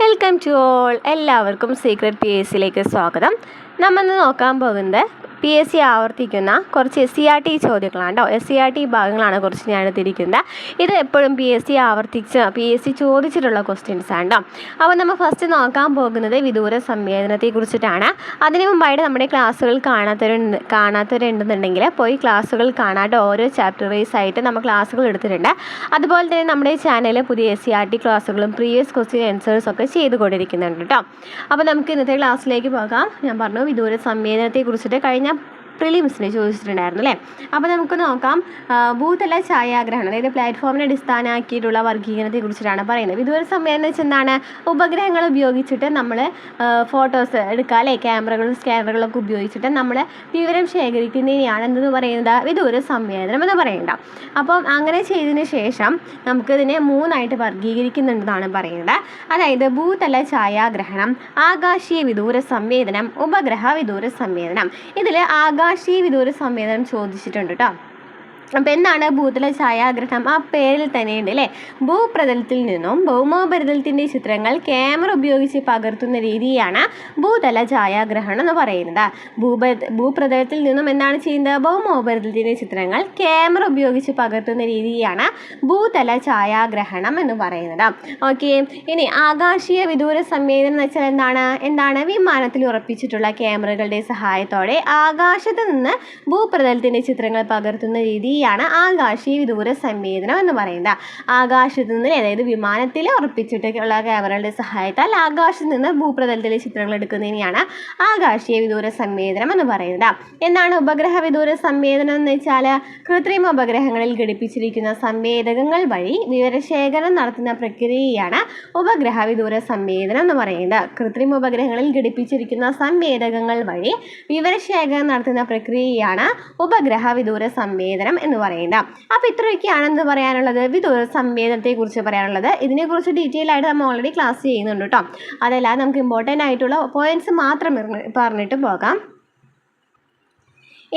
Welcome to all. എല്ലാവർക്കും secret PSCയിലേക്ക് സ്വാഗതം. നമ്മൾ ഇന്ന് നോക്കാൻ പോകുന്നത് PSC ആവർത്തിക്കുന്ന കുറച്ച് SCERT ചോദ്യങ്ങളാണ് കേട്ടോ. SCERT ഭാഗങ്ങളാണ് കുറച്ച് ഞാൻ എടുത്തിരിക്കുന്നത്. ഇത് എപ്പോഴും PSC ചോദിച്ചിട്ടുള്ള ക്വസ്റ്റ്യൻസ് ആണ് കേട്ടോ. അപ്പോൾ നമ്മൾ ഫസ്റ്റ് നോക്കാൻ പോകുന്നത് വിദൂര സംവേദനത്തെ കുറിച്ചിട്ടാണ്. അതിനു മുമ്പായിട്ട് നമ്മുടെ ക്ലാസ്സുകൾ കാണാത്തവരുണ്ടെന്നുണ്ടെങ്കിൽ പോയി ക്ലാസ്സുകൾ കാണാട്ടോ. ഓരോ ചാപ്റ്റർ വൈസ് ആയിട്ട് നമ്മൾ ക്ലാസ്സുകൾ എടുത്തിട്ടുണ്ട്. അതുപോലെ തന്നെ നമ്മുടെ ചാനലിൽ പുതിയ SCERT ക്ലാസ്സുകളും പ്രീവിയസ് ക്വസ്റ്റ്യൻ ആൻസേഴ്സ് ഒക്കെ ചെയ്തുകൊണ്ടിരിക്കുന്നുണ്ട് കേട്ടോ. അപ്പോൾ നമുക്ക് ഇന്നത്തെ ക്ലാസ്സിലേക്ക് പോകാം. ഞാൻ പറഞ്ഞു വിദൂര സംവേദനത്തെ കുറിച്ചിട്ട് കഴിഞ്ഞ പ്രിലിംസിന് ചോദിച്ചിട്ടുണ്ടായിരുന്നു അല്ലേ. അപ്പോൾ നമുക്ക് നോക്കാം. ഭൂതല ഛായാഗ്രഹണം, അതായത് പ്ലാറ്റ്ഫോമിനെ അടിസ്ഥാനമാക്കിയിട്ടുള്ള വർഗീകരണത്തെ കുറിച്ചിട്ടാണ് പറയുന്നത്. വിദൂര സംവേദനം വെച്ച് എന്താണ്? ഉപഗ്രഹങ്ങൾ ഉപയോഗിച്ചിട്ട് നമ്മൾ ഫോട്ടോസ് എടുക്കുക അല്ലേ. ക്യാമറകളും സ്കാനറുകളൊക്കെ ഉപയോഗിച്ചിട്ട് നമ്മൾ വിവരം ശേഖരിക്കുന്നതിനെയാണ് എന്തെന്ന് പറയുന്നത്? വിദൂര സംവേദനം എന്ന് പറയുന്നത്. അപ്പം അങ്ങനെ ചെയ്തതിന് ശേഷം നമുക്കിതിനെ 3ആയിട്ട് വർഗീകരിക്കുന്നുണ്ടെന്നാണ് പറയുന്നത്. അതായത് ഭൂതല ഛായാഗ്രഹണം, ആകാശീയ വിദൂര സംവേദനം, ഉപഗ്രഹ വിദൂര സംവേദനം. ഇതിൽ ആകാശീയ വിദൂര സംവേദനം ചോദിച്ചിട്ടുണ്ട് കേട്ടോ. അപ്പോൾ എന്താണ് ഭൂതല ഛായാഗ്രഹണം? ആ പേരിൽ തന്നെയുണ്ട് അല്ലേ. ഭൂപ്രതലത്തിൽ നിന്നും ഭൗമോപരിതലത്തിൻ്റെ ചിത്രങ്ങൾ ക്യാമറ ഉപയോഗിച്ച് പകർത്തുന്ന രീതിയാണ് ഭൂതല ഛായാഗ്രഹണം എന്ന് പറയുന്നത്. ഭൂപ്രതലത്തിൽ നിന്നും എന്താണ് ചെയ്യുന്നത്? ഭൗമോപരിതലത്തിൻ്റെ ചിത്രങ്ങൾ ക്യാമറ ഉപയോഗിച്ച് പകർത്തുന്ന രീതിയാണ് ഭൂതല ഛായാഗ്രഹണം എന്ന് പറയുന്നത്. ഓക്കെ, ഇനി ആകാശീയ വിദൂര സംവേദനം എന്ന് വെച്ചാൽ എന്താണ്? വിമാനത്തിൽ ഉറപ്പിച്ചിട്ടുള്ള ക്യാമറകളുടെ സഹായത്തോടെ ആകാശത്ത് നിന്ന് ഭൂപ്രതലത്തിൻ്റെ ചിത്രങ്ങൾ പകർത്തുന്ന രീതി ആകാശീയ വിദൂര സംവേദനം എന്ന് പറയുന്നത്. ആകാശത്ത് നിന്ന്, അതായത് വിമാനത്തിൽ ഉറപ്പിച്ചിട്ടുള്ള ക്യാമറകളുടെ സഹായത്താൽ ആകാശത്ത് നിന്ന് ഭൂപ്രതലത്തിലെ ചിത്രങ്ങൾ എടുക്കുന്നതിനെയാണ് ആകാശീയ വിദൂര സംവേദനം എന്ന് പറയുന്നത്. എന്താണ് ഉപഗ്രഹ വിദൂര സംവേദനം എന്ന് വെച്ചാൽ കൃത്രിമ ഉപഗ്രഹങ്ങളിൽ ഘടിപ്പിച്ചിരിക്കുന്ന സംവേദകങ്ങൾ വഴി വിവരശേഖരണം നടത്തുന്ന പ്രക്രിയയാണ് ഉപഗ്രഹ വിദൂര സംവേദനം എന്ന് പറയുന്നത്. കൃത്രിമ ഉപഗ്രഹങ്ങളിൽ ഘടിപ്പിച്ചിരിക്കുന്ന സംവേദകങ്ങൾ വഴി വിവരശേഖരണം നടത്തുന്ന പ്രക്രിയയാണ് ഉപഗ്രഹ വിദൂര സംവേദനം എന്ന് പറയുന്നത്. അപ്പോൾ ഇത്രയൊക്കെയാണ് എന്ത് പറയാനുള്ളത്? വിദൂര സംവേദനത്തെ കുറിച്ച് പറയാനുള്ളത്. ഇതിനെക്കുറിച്ച് ഡീറ്റെയിൽ ആയിട്ട് നമ്മൾ ഓൾറെഡി ക്ലാസ് ചെയ്യുന്നുണ്ട് കേട്ടോ. അതല്ലാതെ നമുക്ക് ഇമ്പോർട്ടൻ്റ് ആയിട്ടുള്ള പോയിന്റ്സ് മാത്രം പറഞ്ഞിട്ട് പോകാം.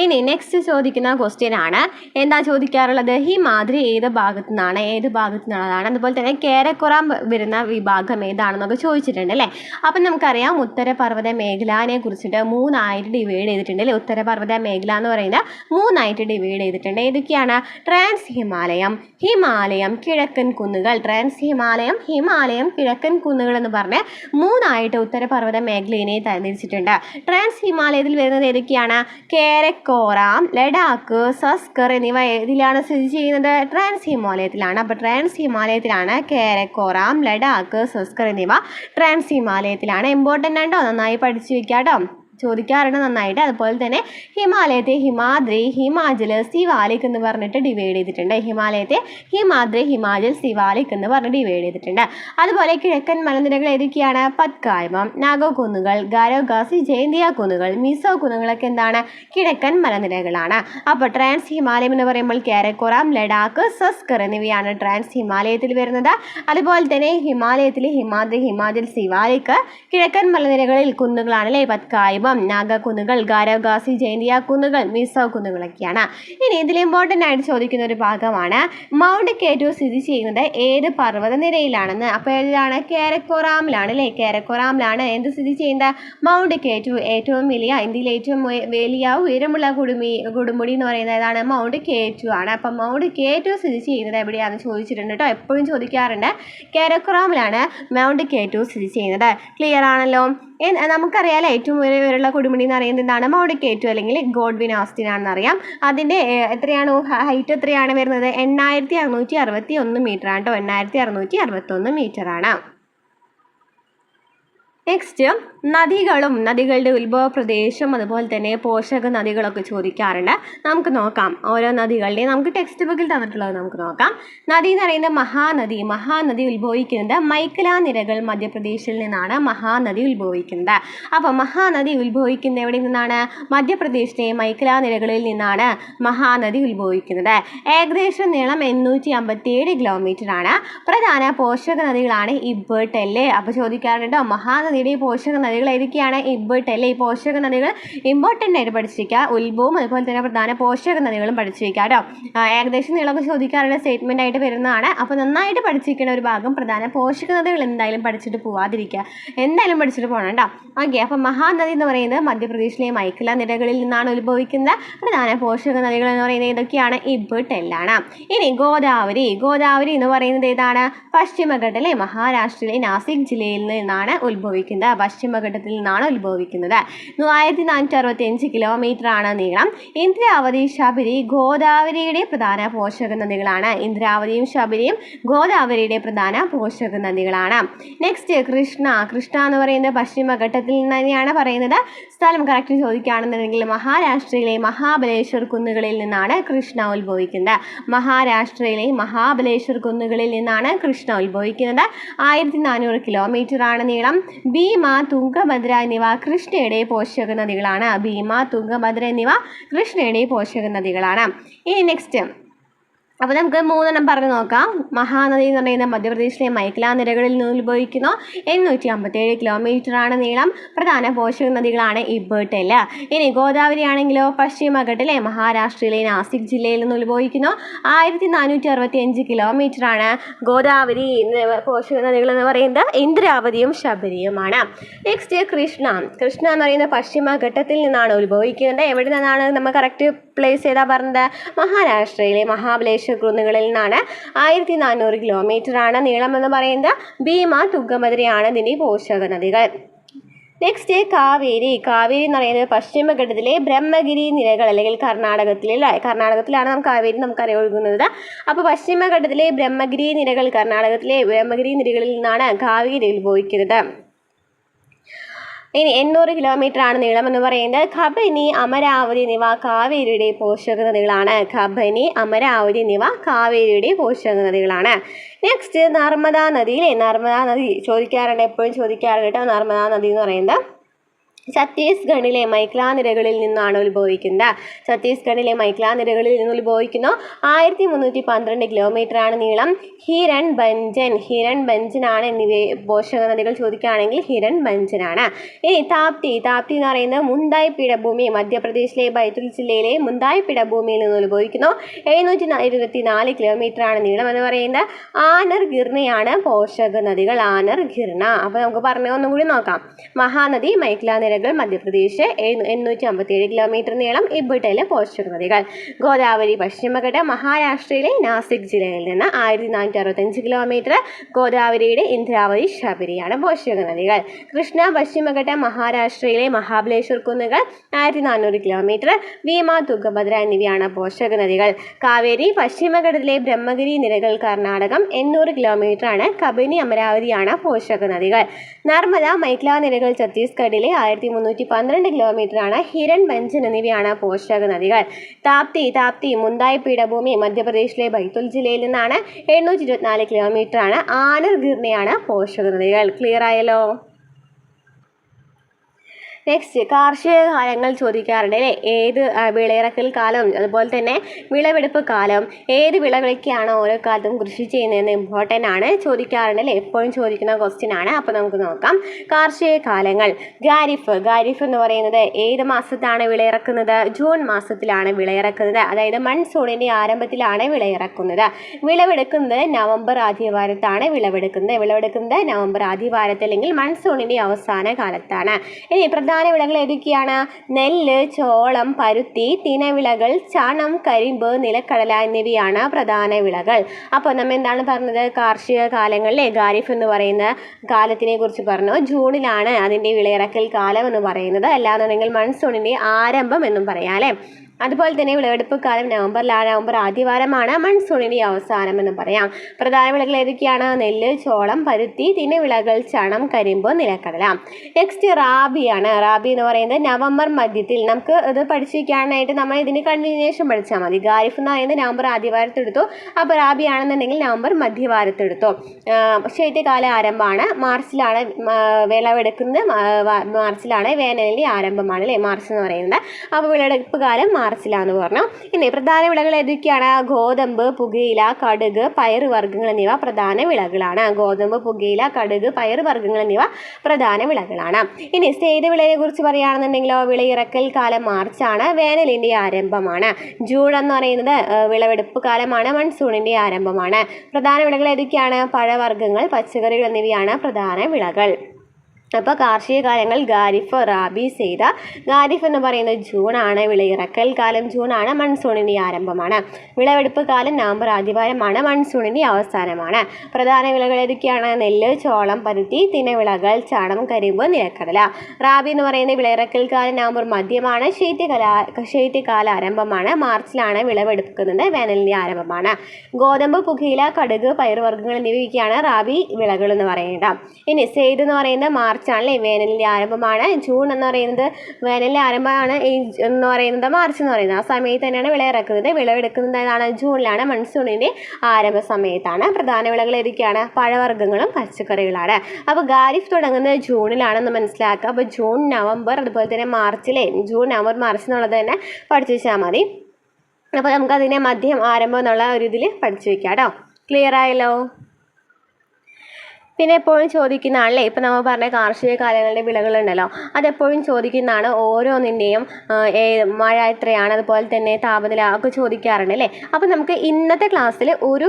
ഇനി നെക്സ്റ്റ് ചോദിക്കുന്ന ക്വസ്റ്റ്യൻ ആണ്. എന്താ ചോദിക്കാറുള്ളത്? ഹിമാദ്രി ഏത് ഭാഗത്തു നിന്നുള്ളതാണ്. അതുപോലെ തന്നെ കേരക്കുറാം വരുന്ന വിഭാഗം ഏതാണെന്നൊക്കെ ചോദിച്ചിട്ടുണ്ട് അല്ലേ. അപ്പം നമുക്കറിയാം ഉത്തരപർവ്വത മേഖലയെ കുറിച്ചിട്ട് 3ആയിട്ട് ഡിവൈഡ് ചെയ്തിട്ടുണ്ട് അല്ലേ. ഉത്തരപർവ്വത മേഖല എന്ന് പറയുന്നത് 3ആയിട്ട് ഡിവൈഡ് ചെയ്തിട്ടുണ്ട്. ഏതൊക്കെയാണ്? ട്രാൻസ് ഹിമാലയം, കിഴക്കൻ കുന്നുകൾ. ട്രാൻസ് ഹിമാലയം, കിഴക്കൻ കുന്നുകൾ എന്ന് പറഞ്ഞ് 3ആയിട്ട് ഉത്തരപർവ്വത മേഖലയെ തരംതിരിച്ചിട്ടുണ്ട്. ട്രാൻസ് ഹിമാലയത്തിൽ വരുന്നത് ഏതൊക്കെയാണ്? കേരക്കോറാം, ലഡാക്ക്, സസ്കർ എന്നിവ ഏതിലാണ് സ്ഥിതി ചെയ്യുന്നത്? ട്രാൻസ് ഹിമാലയത്തിലാണ്. അപ്പോൾ ട്രാൻസ് ഹിമാലയത്തിലാണ് കേരക്കോറാം, ലഡാക്ക്, സസ്കർ എന്നിവ ട്രാൻസ് ഹിമാലയത്തിലാണ്. ഇമ്പോർട്ടൻ്റ് ആണോ? നന്നായി പഠിച്ചു വെക്കാം കേട്ടോ. ചോദിക്കാറുണ്ട് നന്നായിട്ട്. അതുപോലെ തന്നെ ഹിമാലയത്തെ ഹിമാദ്രി, ഹിമാചൽ, സിവാലിക് എന്ന് പറഞ്ഞിട്ട് ഡിവൈഡ് ചെയ്തിട്ടുണ്ട്. ഹിമാലയത്തെ ഹിമാദ്രി, ഹിമാചൽ, സിവാലിക് എന്ന് പറഞ്ഞ് ഡിവൈഡ് ചെയ്തിട്ടുണ്ട്. അതുപോലെ കിഴക്കൻ മലനിരകൾ ഏതൊക്കെയാണ്? പത്കായമം, നാഗോ കുന്നുകൾ, ഗാരോ ഖാസി, ജയന്തിയ കുന്നുകൾ, മിസോ കുന്നുകളൊക്കെ എന്താണ്? കിഴക്കൻ മലനിരകളാണ്. അപ്പോൾ ട്രാൻസ് ഹിമാലയം എന്ന് പറയുമ്പോൾ കാരക്കോറാം, ലഡാക്ക്, സസ്കർ എന്നിവയാണ് ട്രാൻസ് ഹിമാലയത്തിൽ വരുന്നത്. അതുപോലെ തന്നെ ഹിമാലയത്തിൽ ഹിമാദ്രി, ഹിമാചൽ, സിവാലിക് കിഴക്കൻ മലനിരകളിൽ കുന്നുകളാണ് അല്ലേ. പത്കായമം, നാഗ കുന്നുകൾ, ഗാരോ ഖാസി, ജയന്തിയ കുന്നുകൾ, മിസോ കുന്നുകളൊക്കെയാണ്. ഇനി ഇതിൽ ഇമ്പോർട്ടൻ്റ് ആയിട്ട് ചോദിക്കുന്ന ഒരു ഭാഗമാണ് മൗണ്ട് K2 സ്ഥിതി ചെയ്യുന്നത് ഏത് പർവ്വത നിരയിലാണെന്ന്. അപ്പോൾ ഏതാണ്? കേരക്കോറാമിലാണ് അല്ലേ. കേരക്കോറാമിലാണ് എന്ത് സ്ഥിതി ചെയ്യുന്നത്? Mount K2. ഏറ്റവും വലിയ, ഇന്ത്യയിലെ ഏറ്റവും വലിയ ഉയരമുള്ള കൊടുമുടി എന്ന് പറയുന്നത് ഏതാണ്? മൗണ്ട് K2 ആണ്. അപ്പം മൗണ്ട് K2 സ്ഥിതി ചെയ്യുന്നത് എവിടെയാണെന്ന് ചോദിച്ചിട്ടുണ്ട് കേട്ടോ. എപ്പോഴും ചോദിക്കാറുണ്ട്. കേരക്കോറാമിലാണ് മൗണ്ട് K2 സ്ഥിതി ചെയ്യുന്നത്. ക്ലിയർ ആണല്ലോ. നമുക്കറിയാലോ ഏറ്റവും ഉയരമുള്ള കൊടുമുടി എന്ന് പറയുന്നത് എന്താണ്? മൗണ്ട് K2 അല്ലെങ്കിൽ ഗോഡ്വിൻ ആസ്റ്റിൻ ആണെന്ന് അറിയാം. അതിൻ്റെ എത്രയാണ് ഹൈറ്റ് എത്രയാണ് വരുന്നത്? 8661 മീറ്റർ ആണ് കേട്ടോ. 8661 മീറ്റർ ആണ്. നെക്സ്റ്റ് നദികളുടെ ഉത്ഭവ പ്രദേശം, അതുപോലെ തന്നെ പോഷക നദികളൊക്കെ ചോദിക്കാറുണ്ട്. നമുക്ക് നോക്കാം ഓരോ നദികളുടെയും. നമുക്ക് ടെക്സ്റ്റ് ബുക്കിൽ തന്നിട്ടുള്ളത് നമുക്ക് നോക്കാം. നദി എന്ന് പറയുന്നത് മഹാനദി ഉത്ഭവിക്കുന്നത് മൈക്കല നിരകൾ മധ്യപ്രദേശിൽ നിന്നാണ് മഹാനദി ഉത്ഭവിക്കുന്നത്. അപ്പോൾ മഹാനദി ഉത്ഭവിക്കുന്നത് എവിടെ നിന്നാണ്? മധ്യപ്രദേശിലെ മൈക്കല നിരകളിൽ നിന്നാണ് മഹാനദി ഉത്ഭവിക്കുന്നത്. ഏകദേശം നീളം 857 കിലോമീറ്റർ ആണ്. പ്രധാന പോഷക നദികളാണ് ഇബ്, ടെല്ല്. അപ്പോൾ ചോദിക്കാറുണ്ടോ മഹാനദി നദിയുടെ പോഷക നദികൾ ഏതൊക്കെയാണ്? ഇമ്പോർട്ടൻ്റ് അല്ലേ? ഈ പോഷക നദികൾ ഇമ്പോർട്ടൻ്റ് ആയിട്ട് പഠിച്ചിരിക്കുക. ഉത്ഭവവും അതുപോലെ തന്നെ പ്രധാന പോഷക നദികളും പഠിച്ചിരിക്കുക കേട്ടോ. ഏകദേശം നീളമൊക്കെ ചോദിക്കാറുള്ള സ്റ്റേറ്റ്മെൻ്റ് ആയിട്ട് വരുന്നതാണ്. അപ്പോൾ നന്നായിട്ട് പഠിച്ചിരിക്കുന്ന ഒരു ഭാഗം പ്രധാന പോഷക നദികൾ എന്തായാലും പഠിച്ചിട്ട് പോവാതിരിക്കുക, എന്തായാലും പഠിച്ചിട്ട് പോകണം കേട്ടോ. ഓക്കെ, അപ്പോൾ മഹാനദി എന്ന് പറയുന്നത് മധ്യപ്രദേശിലെ മൈക്കല നിരകളിൽ നിന്നാണ് ഉത്ഭവിക്കുന്നത്. പ്രധാന പോഷക നദികൾ എന്ന് പറയുന്നത് ഇതൊക്കെയാണ്, ഇബ്ബട്ടെല്ലാണ്. ഇനി ഗോദാവരി. ഗോദാവരി എന്ന് പറയുന്നത് ഏതാണ്? പശ്ചിമഘട്ടത്തിലെ മഹാരാഷ്ട്രയിലെ നാസിക് ജില്ലയിൽ നിന്നാണ് ഉത്ഭവിക്കുന്നത്. പശ്ചിമഘട്ടത്തിൽ നിന്നാണ് ഉത്ഭവിക്കുന്നത്. 1465 കിലോമീറ്റർ ആണ് നീളം. ഇന്ദ്രാവതി, ശബരി ഗോദാവരിയുടെ പ്രധാന പോഷക നദികളാണ്. ഇന്ദ്രാവതിയും ശബരിയും ഗോദാവരിയുടെ പ്രധാന പോഷക നദികളാണ്. നെക്സ്റ്റ് കൃഷ്ണ. കൃഷ്ണ എന്ന് പറയുന്നത് പശ്ചിമഘട്ടത്തിൽ നിന്ന് തന്നെയാണ് പറയുന്നത്. സ്ഥലം കറക്റ്റ് ചോദിക്കുകയാണെന്നുണ്ടെങ്കിൽ മഹാരാഷ്ട്രയിലെ മഹാബലേശ്വർ കുന്നുകളിൽ നിന്നാണ് കൃഷ്ണ ഉത്ഭവിക്കുന്നത്. മഹാരാഷ്ട്രയിലെ മഹാബലേശ്വർ കുന്നുകളിൽ നിന്നാണ് കൃഷ്ണ ഉത്ഭവിക്കുന്നത്. 1400 കിലോമീറ്റർ ആണ് നീളം. ഭീമ, തുംഗഭദ്ര എന്നിവ കൃഷ്ണയുടെ പോഷക നദികളാണ്. ഭീമ, തുംഗഭദ്ര എന്നിവ കൃഷ്ണയുടെ പോഷക നദികളാണ്. ഇനി നെക്സ്റ്റ്, അപ്പോൾ നമുക്ക് 3 പറഞ്ഞു നോക്കാം. മഹാനദി എന്ന് പറയുന്നത് മധ്യപ്രദേശിലെ മൈക്കല നിരകളിൽ നിന്ന് ഉത്ഭവിക്കുന്നു. 857 കിലോമീറ്റർ ആണ് നീളം. പ്രധാന പോഷക നദികളാണ് ഇബ്ബട്ടെൽ. ഇനി ഗോദാവരി ആണെങ്കിലോ പശ്ചിമഘട്ടത്തിലെ മഹാരാഷ്ട്രയിലെ നാസിക് ജില്ലയിൽ നിന്ന് ഉത്ഭവിക്കുന്നു. 1465 കിലോമീറ്റർ ആണ്. ഗോദാവരി പോഷക നദികൾ എന്ന് പറയുന്നത് ഇന്ദ്രാവതിയും ശബരിയുമാണ്. നെക്സ്റ്റ് കൃഷ്ണ. കൃഷ്ണ എന്ന് പറയുന്നത് പശ്ചിമഘട്ടത്തിൽ നിന്നാണ് ഉത്ഭവിക്കുന്നത്. എവിടെ നിന്നാണ് നമ്മൾ കറക്റ്റ് പ്ലേസ് ചെയ്താൽ പറഞ്ഞത്? മഹാരാഷ്ട്രയിലെ മഹാബലേശ്വർ കുന്നുകളിൽ നിന്നാണ്. 1400 കിലോമീറ്റർ ആണ് നീളം എന്ന് പറയുന്നത്. ഭീമ, തുംഗഭദ്രയാണ് ഇതിൻ്റെ പോഷക നദികൾ. നെക്സ്റ്റ് കാവേരി. കാവേരി എന്ന് പറയുന്നത് പശ്ചിമഘട്ടത്തിലെ ബ്രഹ്മഗിരി നിരകൾ അല്ലെങ്കിൽ കർണാടകത്തിലാണ് കാവേരി ഒഴുകുന്നത്. അപ്പോൾ പശ്ചിമഘട്ടത്തിലെ ബ്രഹ്മഗിരി നിരകൾ, കർണാടകത്തിലെ ബ്രഹ്മഗിരി നിരകളിൽ നിന്നാണ് കാവേരി ഉത്ഭവിക്കുന്നത്. ഇനി 800 കിലോമീറ്റർ ആണ് നീളം എന്ന് പറയുന്നത്. കബനി, അമരാവതി എന്നിവ കാവേരിയുടെ പോഷക നദികളാണ്. കബനി, അമരാവതി എന്നിവ കാവേരിയുടെ പോഷക നദികളാണ്. നെക്സ്റ്റ് നർമ്മദാ നദി. നർമ്മദാ നദി ചോദിക്കാറുണ്ട്, എപ്പോഴും ചോദിക്കാറുണ്ട് കേട്ടോ. നർമ്മദാ നദി എന്ന് പറയുന്നത് ഛത്തീസ്ഗഡിലെ മൈക്കല നിരകളിൽ നിന്നാണ് ഉത്ഭവിക്കുന്നത്. ഛത്തീസ്ഗഡിലെ മൈക്കല നിരകളിൽ നിന്ന് ഉത്ഭവിക്കുന്നു. 1312 കിലോമീറ്റർ ആണ് നീളം. ഹിരൺ ബഞ്ചനാണ് എന്നിവ പോഷക നദികൾ ചോദിക്കുകയാണെങ്കിൽ ഹിരൺ ബഞ്ചനാണ്. ഇനി താപ്തി. താപ്തി എന്ന് പറയുന്നത് മുന്തായ് പീഠഭൂമി, മധ്യപ്രദേശിലെ ബൈതുൽ ജില്ലയിലെ മുന്തായ് പീഠഭൂമിയിൽ നിന്ന് ഉത്ഭവിക്കുന്നു. 724 കിലോമീറ്റർ ആണ് നീളം എന്ന് പറയുന്നത്. ആനർ ഗിർണയാണ് പോഷക നദികൾ. ആനർ ഗിർണ. അപ്പോൾ നമുക്ക് പറഞ്ഞ ഒന്നും കൂടി നോക്കാം. മഹാനദി, മൈക്കല നിരകൾ മധ്യപ്രദേശ്, 857 കിലോമീറ്റർ നീളം. ഇബ്ബട്ടെൽ പോഷക നദികൾ. ഗോദാവരി പശ്ചിമഘട്ടം മഹാരാഷ്ട്രയിലെ നാസിക് ജില്ലയിൽ നിന്ന് 1465 കിലോമീറ്റർ. ഗോദാവരിയുടെ ഇന്ദ്രാവതി, ശബരിയാണ് പോഷക നദികൾ. കൃഷ്ണ പശ്ചിമഘട്ടം മഹാരാഷ്ട്രയിലെ മഹാബലേശ്വർ കുന്നുകൾ 1400 കിലോമീറ്റർ. ഭീമ, തുംഗഭദ്ര എന്നിവയാണ് പോഷക നദികൾ. കാവേരി പശ്ചിമഘട്ടത്തിലെ ബ്രഹ്മഗിരി നിരകൾ, കർണാടകം 800 കിലോമീറ്റർ ആണ്. കബനി, അമരാവതിയാണ് പോഷക നദികൾ. നർമ്മദ, മൈക്കല നിരകൾ ഛത്തീസ്ഗഡിലെ 1312 കിലോമീറ്റർ ആണ്. ഹിരൺ ബഞ്ചൻ എന്നിവയാണ് പോഷക നദികൾ. താപ്തി മുന്തായ് പീഠഭൂമി, മധ്യപ്രദേശിലെ ബൈതുൽ ജില്ലയിൽ നിന്നാണ്. 824 കിലോമീറ്റർ ആണ്. ആനർ ഗിർണയാണ് പോഷക നദികൾ. ക്ലിയർ ആയല്ലോ? നെക്സ്റ്റ് കാർഷിക കാലങ്ങൾ ചോദിക്കാറുണ്ട് അല്ലേ. ഏത് വിളയിറക്കൽ കാലം അതുപോലെ തന്നെ വിളവെടുപ്പ് കാലം, ഏത് വിളകളൊക്കെയാണ് ഓരോ കാലത്തും കൃഷി ചെയ്യുന്നതെന്ന് ഇമ്പോർട്ടൻ്റ് ആണ്, ചോദിക്കാറുണ്ട് അല്ലേ. എപ്പോഴും ചോദിക്കുന്ന ക്വസ്റ്റ്യൻ ആണ്. അപ്പോൾ നമുക്ക് നോക്കാം. കാർഷിക കാലങ്ങൾ. ഖാരിഫ് എന്ന് പറയുന്നത് ഏത് മാസത്താണ് വിളയിറക്കുന്നത്? ജൂൺ മാസത്തിലാണ് വിളയിറക്കുന്നത്. അതായത് മൺസൂണിൻ്റെ ആരംഭത്തിലാണ് വിളയിറക്കുന്നത്. വിളവെടുക്കുന്നത് നവംബർ ആദ്യവാരത്താണ് വിളവെടുക്കുന്നത് നവംബർ ആദ്യവാരത്തിൽ അല്ലെങ്കിൽ മൺസൂണിൻ്റെ അവസാന കാലത്താണ്. ഇനി പ്രധാന വിളകൾ ഏതൊക്കെയാണ്? നെല്ല്, ചോളം, പരുത്തി, തിനവിളകൾ, ചണം, കരിമ്പ്, നിലക്കടല എന്നിവയാണ് പ്രധാന വിളകൾ. അപ്പോൾ നമ്മൾ എന്താണ് പറഞ്ഞത്? കാർഷിക കാലങ്ങളിലെ ഖാരിഫ് എന്ന് പറയുന്ന കാലത്തിനെ കുറിച്ച് പറഞ്ഞു. ജൂണിലാണ് അതിൻ്റെ വിളയിറക്കൽ കാലം എന്ന് പറയുന്നത്. അല്ലാന്നുണ്ടെങ്കിൽ മൺസൂണിൻ്റെ ആരംഭം എന്നും പറയാം അല്ലേ. അതുപോലെ തന്നെ വിളവെടുപ്പ് കാലം നവംബർ ആദ്യവാരമാണ്. മൺസൂണിൻ്റെ അവസാനം എന്ന് പറയാം. പ്രധാന വിളകൾ ഏതൊക്കെയാണ്? നെല്ല്, ചോളം, പരുത്തി, തിനവിളകൾ, ചണം, കരിമ്പ്, നിലക്കടല. നെക്സ്റ്റ് റാബിയാണ്. റാബി എന്ന് പറയുന്നത് നവംബർ മധ്യത്തിൽ. നമുക്ക് ഇത് പഠിച്ചിരിക്കാനായിട്ട് നമ്മൾ ഇതിന് കണ്ടിന്യൂഷൻ പഠിച്ചാൽ മതി. ഖാരിഫ് എന്ന് പറയുന്നത് നവംബർ ആദ്യവാരത്തെടുത്തു. അപ്പോൾ റാബി ആണെന്നുണ്ടെങ്കിൽ നവംബർ മധ്യവാരത്തെടുത്തു. ശൈത്യകാല ആരംഭമാണ്. മാർച്ചിലാണ് വിളവെടുക്കുന്നത്. മാർച്ചിലാണ് വേനലിൻ്റെ ആരംഭമാണ് അല്ലേ മാർച്ച് എന്ന് പറയുന്നത്. അപ്പോൾ വിളവെടുപ്പ് കാലം മാർച്ചിലാന്ന് പറഞ്ഞു. ഇനി പ്രധാന വിളകൾ ഏതൊക്കെയാണ്? ഗോതമ്പ്, പുകയില, കടുക്, പയറുവർഗ്ഗങ്ങൾ എന്നിവ പ്രധാന വിളകളാണ്. ഗോതമ്പ്, പുകയില, കടുക്, പയറുവർഗ്ഗങ്ങൾ എന്നിവ പ്രധാന വിളകളാണ്. ഇനി സെയ്ത് വിളയെ കുറിച്ച് പറയുകയാണെന്നുണ്ടെങ്കിലോ, വിളയിറക്കൽ കാലം മാർച്ചാണ്, വേനലിൻ്റെ ആരംഭമാണ്. ജൂൺ എന്ന് പറയുന്നത് വിളവെടുപ്പ് കാലമാണ്, മൺസൂണിൻ്റെ ആരംഭമാണ്. പ്രധാന വിളകൾ ഏതൊക്കെയാണ്? പഴവർഗ്ഗങ്ങൾ, പച്ചക്കറികൾ എന്നിവയാണ് പ്രധാന വിളകൾ. അപ്പോൾ കാർഷിക കാലങ്ങൾ ഖാരിഫ്, റാബി, സെയ്ത. ഖാരിഫ് എന്ന് പറയുന്നത് ജൂണാണ്, വിളയിറക്കൽ കാലം ജൂണാണ്, മൺസൂണിൻ്റെ ആരംഭമാണ്. വിളവെടുപ്പ് കാലം നവംബർ ആദ്യവാരമാണ്, മൺസൂണിൻ്റെ അവസാനമാണ്. പ്രധാന വിളകൾ ഏതൊക്കെയാണ്? നെല്ല്, ചോളം, പരുത്തി, തിനവിളകൾ, ചണം, കരിമ്പ്, നിലക്കടല. റാബി എന്ന് പറയുന്നത് വിളയിറക്കൽ കാലം നവംബർ മധ്യമാണ്, ശൈത്യകാല ആരംഭമാണ്, മാർച്ചിലാണ് വിളവെടുക്കുന്നത്, വേനലിൻ്റെ ആരംഭമാണ്. ഗോതമ്പ്, പുകയില, കടുക്, പയറുവർഗ്ഗങ്ങൾ എന്നിവയൊക്കെയാണ് റാബി വിളകൾ എന്ന് പറയുന്നത്. ഇനി സെയ്ത് എന്ന് പറയുന്നത് മാർച്ചാണല്ലേ, വേനലിൻ്റെ ആരംഭമാണ്. ജൂൺ എന്ന് പറയുന്നത് വേനലിൻ്റെ ആരംഭമാണ്, എന്ന് പറയുന്നത് മാർച്ച് എന്ന് പറയുന്നത്. ആ സമയത്ത് തന്നെയാണ് വിളയിറക്കുന്നത്. വിളവെടുക്കുന്നത് ഏതാണ്? ജൂണിലാണ്, മൺസൂണിൻ്റെ ആരംഭ സമയത്താണ്. പ്രധാന വിളകൾ ഏതൊക്കെയാണ്? പഴവർഗ്ഗങ്ങളും പച്ചക്കറികളാണ്. അപ്പോൾ ഖാരിഫ് തുടങ്ങുന്നത് ജൂണിലാണെന്ന് മനസ്സിലാക്കുക. അപ്പോൾ ജൂൺ, നവംബർ, അതുപോലെ തന്നെ മാർച്ചിലെ ജൂൺ, നവംബർ, മാർച്ച് എന്നുള്ളത് തന്നെ പഠിച്ചു വെച്ചാൽ മതി. അപ്പോൾ നമുക്കതിനെ മധ്യം, ആരംഭം എന്നുള്ള ഒരു ഇതിൽ പഠിച്ചു വെക്കാം കേട്ടോ. ക്ലിയർ ആയല്ലോ? പിന്നെ എപ്പോഴും ചോദിക്കുന്നതാണല്ലേ, ഇപ്പം നമ്മൾ പറഞ്ഞ കാർഷിക കാലങ്ങളുടെ വിളകളുണ്ടല്ലോ, അതെപ്പോഴും ചോദിക്കുന്നതാണ്. ഓരോന്നിൻ്റെയും മഴ എത്രയാണ്, അതുപോലെ തന്നെ താപനില ഒക്കെ ചോദിക്കാറുണ്ട് അല്ലേ. അപ്പോൾ നമുക്ക് ഇന്നത്തെ ക്ലാസ്സിൽ ഒരു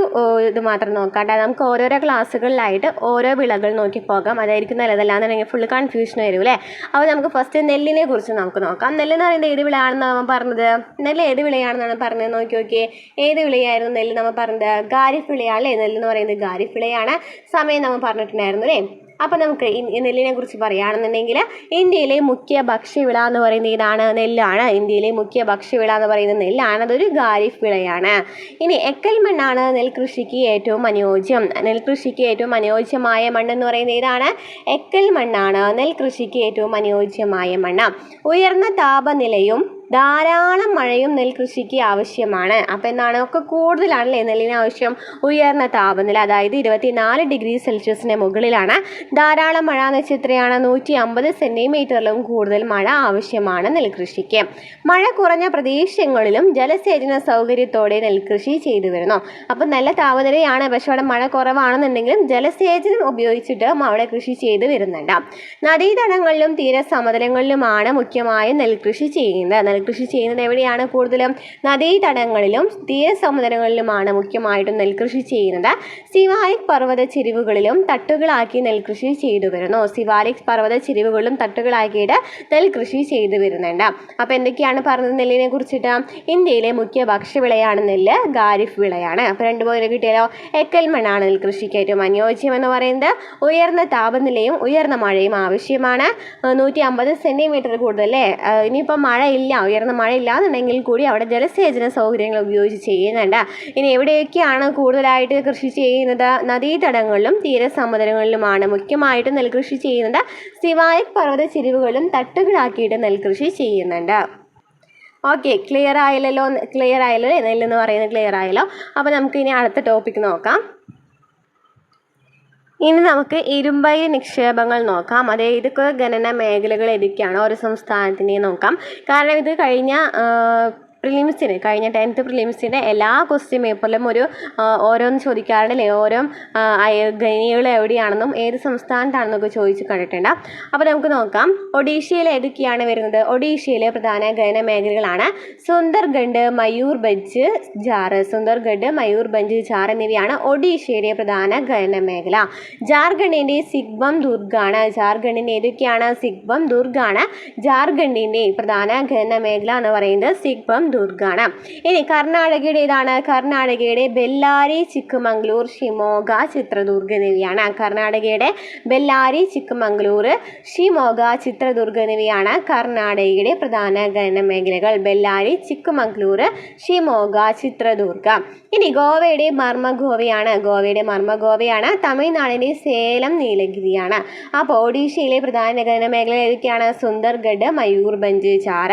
ഇത് മാത്രം നോക്കാം. നമുക്ക് ഓരോരോ ക്ലാസ്സുകളിലായിട്ട് ഓരോ വിളകൾ നോക്കി പോകാം. അതായിരിക്കും നല്ലതല്ലാന്നുണ്ടെങ്കിൽ ഫുള്ള് കൺഫ്യൂഷൻ വരും അല്ലേ. അപ്പോൾ നമുക്ക് ഫസ്റ്റ് നെല്ലിനെ കുറിച്ച് നമുക്ക് നോക്കാം. നെല്ലെന്ന് പറയുന്നത് ഏത് വിളയാണെന്നാണ് നമ്മൾ പറഞ്ഞത്? നെല്ല് ഏത് വിളയാണെന്നാണ് പറഞ്ഞത്? നോക്കിയേ, ഏത് വിളയായിരുന്നു നെല്ല് നമ്മൾ പറഞ്ഞത്? ഖാരിഫ് വിളയാണല്ലേ. നെല്ലെന്ന് പറയുന്നത് ഖാരിഫ് വിളയാണ്. സമയം നമ്മൾ പറഞ്ഞിട്ടുണ്ടായിരുന്നു അല്ലേ. അപ്പോൾ നമുക്ക് നെല്ലിനെ കുറിച്ച് പറയുകയാണെന്നുണ്ടെങ്കിൽ ഇന്ത്യയിലെ മുഖ്യ ഭക്ഷ്യവിള എന്ന് പറയുന്നത് ഇതാണ്, നെല്ലാണ്. ഇന്ത്യയിലെ മുഖ്യ ഭക്ഷ്യവിള എന്ന് പറയുന്നത് നെല്ലാണ്. അതൊരു ഖാരിഫ് വിളയാണ്. ഇനി എക്കൽ മണ്ണാണ് നെൽകൃഷിക്ക് ഏറ്റവും അനുയോജ്യം. നെൽകൃഷിക്ക് ഏറ്റവും അനുയോജ്യമായ മണ്ണെന്ന് പറയുന്നത് ഏതാണ്? എക്കൽ മണ്ണാണ് നെൽകൃഷിക്ക് ഏറ്റവും അനുയോജ്യമായ മണ്ണ്. ഉയർന്ന താപനിലയും ധാരാളം മഴയും നെൽകൃഷിക്ക് ആവശ്യമാണ്. അപ്പോൾ എന്താണ്? ഒക്കെ കൂടുതലാണല്ലേ നെല്ലിന് ആവശ്യം. ഉയർന്ന താപനില, അതായത് 24 ഡിഗ്രി സെൽഷ്യസിന് മുകളിലാണ്. ധാരാളം മഴ എന്ന് വെച്ചാൽ എത്രയാണ്? 150 സെൻറ്റിമീറ്ററിലും കൂടുതൽ മഴ ആവശ്യമാണ് നെൽകൃഷിക്ക്. മഴ കുറഞ്ഞ പ്രദേശങ്ങളിലും ജലസേചന സൗകര്യത്തോടെ നെൽകൃഷി ചെയ്തു വരുന്നു. അപ്പം നല്ല താപനിലയാണ്, പക്ഷെ അവിടെ മഴ കുറവാണെന്നുണ്ടെങ്കിലും ജലസേചനം ഉപയോഗിച്ചിട്ട് അവിടെ കൃഷി ചെയ്ത് വരുന്നുണ്ട്. നദീതടങ്ങളിലും തീരസമതലങ്ങളിലുമാണ് മുഖ്യമായും നെൽകൃഷി ചെയ്യുന്നത്. നെൽകൃഷി ചെയ്യുന്നത് എവിടെയാണ്? കൂടുതലും നദീതടങ്ങളിലും തീരസമുദ്രങ്ങളിലുമാണ് മുഖ്യമായിട്ടും നെൽകൃഷി ചെയ്യുന്നത്. സിവാലിക് പർവ്വത ചെരിവുകളിലും തട്ടുകളാക്കി നെൽകൃഷി ചെയ്തു വരുന്നു. സിവാലിക് പർവ്വത ചെരിവുകളിലും തട്ടുകളാക്കിയിട്ട് നെൽകൃഷി ചെയ്തു വരുന്നുണ്ട്. അപ്പോൾ എന്തൊക്കെയാണ് പറഞ്ഞത് നെല്ലിനെ കുറിച്ചിട്ട്? ഇന്ത്യയിലെ മുഖ്യ ഭക്ഷ്യവിളയാണ് നെല്ല്, ഖാരിഫ് വിളയാണ്. അപ്പോൾ 2 പോയിന്റ് കിട്ടിയാലോ? എക്കൽ മണ്ണാണ് നെൽകൃഷിക്ക് ഏറ്റവും അനുയോജ്യം എന്ന് പറയുന്നത്. ഉയർന്ന താപനിലയും ഉയർന്ന മഴയും ആവശ്യമാണ്. 150 സെൻറ്റിമീറ്റർ കൂടുതൽ അല്ലേ. ഇനിയിപ്പോൾ മഴയില്ല, ഉയർന്ന മഴ ഇല്ലാന്നുണ്ടെങ്കിൽ കൂടി അവിടെ ജലസേചന സൗകര്യങ്ങൾ ഉപയോഗിച്ച് ചെയ്യുന്നുണ്ട്. ഇനി എവിടെയൊക്കെയാണ് കൂടുതലായിട്ട് കൃഷി ചെയ്യുന്നത്? നദീതടങ്ങളിലും തീരസമുദ്രങ്ങളിലുമാണ് മുഖ്യമായിട്ടും നെൽകൃഷി ചെയ്യുന്നത്. സിവാലിക് പർവ്വത ചെരിവുകളും തട്ടുകളാക്കിയിട്ട് നെൽകൃഷി ചെയ്യുന്നുണ്ട്. ഓക്കെ, ക്ലിയർ ആയല്ലോ അല്ലേ? നെല്ലെന്ന് പറയുന്നത് ക്ലിയർ ആയല്ലോ. അപ്പോൾ നമുക്ക് ഇനി അടുത്ത ടോപ്പിക്ക് നോക്കാം. ഇനി നമുക്ക് ഇരുമ്പയിര് നിക്ഷേപങ്ങൾ നോക്കാം. അതായത് ഇതൊക്കെ ഗണന മേഖലകൾ ഏതൊക്കെയാണ് ഓരോ സംസ്ഥാനത്തിൻ്റെയും നോക്കാം. കാരണം ഇത് കഴിഞ്ഞ 10th പ്രിലിംസിൻ്റെ എല്ലാ ക്വസ്റ്റ്യൻ പേപ്പറിലും ഓരോന്ന് ചോദിക്കാറുണ്ടല്ലേ. ഓരോ ഖനികൾ എവിടെയാണെന്നും ഏത് സംസ്ഥാനത്താണെന്നൊക്കെ ചോദിച്ച് കണ്ടിട്ടുണ്ട്. അപ്പോൾ നമുക്ക് നോക്കാം. ഒഡീഷയിൽ ഏതൊക്കെയാണ് വരുന്നത്? ഒഡീഷയിലെ പ്രധാന ഖനന മേഖലകളാണ് സുന്ദർഗഡ്, മയൂർഭഞ്ച്, ജാർ. സുന്ദർഗഡ്, മയൂർഭഞ്ച്, ജാർ എന്നിവയാണ് ഒഡീഷയിലെ പ്രധാന ഖനന മേഖല. ജാർഖണ്ഡിൻ്റെ സിഗ്ബം ദുർഗാണ്. ജാർഖണ്ഡിൻ്റെ ഏതൊക്കെയാണ്? സിഗ്ബം ദുർഗാണ് ജാർഖണ്ഡിൻ്റെ പ്രധാന ഖനന മേഖല എന്ന് പറയുന്നത്. സിഗ്ബം ദുർഗാണ്. ഇനി കർണാടകയുടെ ഏതാണ്? കർണാടകയുടെ ബെല്ലാരി, ചിക്കമംഗ്ലൂർ, ഷിമോഗ, ചിത്രദുർഗ് എന്നിവയാണ്. കർണാടകയുടെ ബെല്ലാരി, ചിക്കമംഗ്ലൂർ, ഷിമോഗ, ചിത്രദുർഗ് എന്നിവയാണ് കർണാടകയുടെ പ്രധാന ഖനന മേഖലകൾ. ബെല്ലാരി, ചിക്കമംഗ്ലൂർ, ഷിമോഗ, ചിത്രദുർഗ്. ഇനി ഗോവയുടെ മർമ്മഗോവയാണ്. തമിഴ്നാടിൻ്റെ സേലം, നീലഗിരിയാണ്. അപ്പോൾ ഒഡീഷയിലെ പ്രധാന ഖനന മേഖല ഏതൊക്കെയാണ്? സുന്ദർഗഡ്, മയൂർഭഞ്ച്, ജാർ.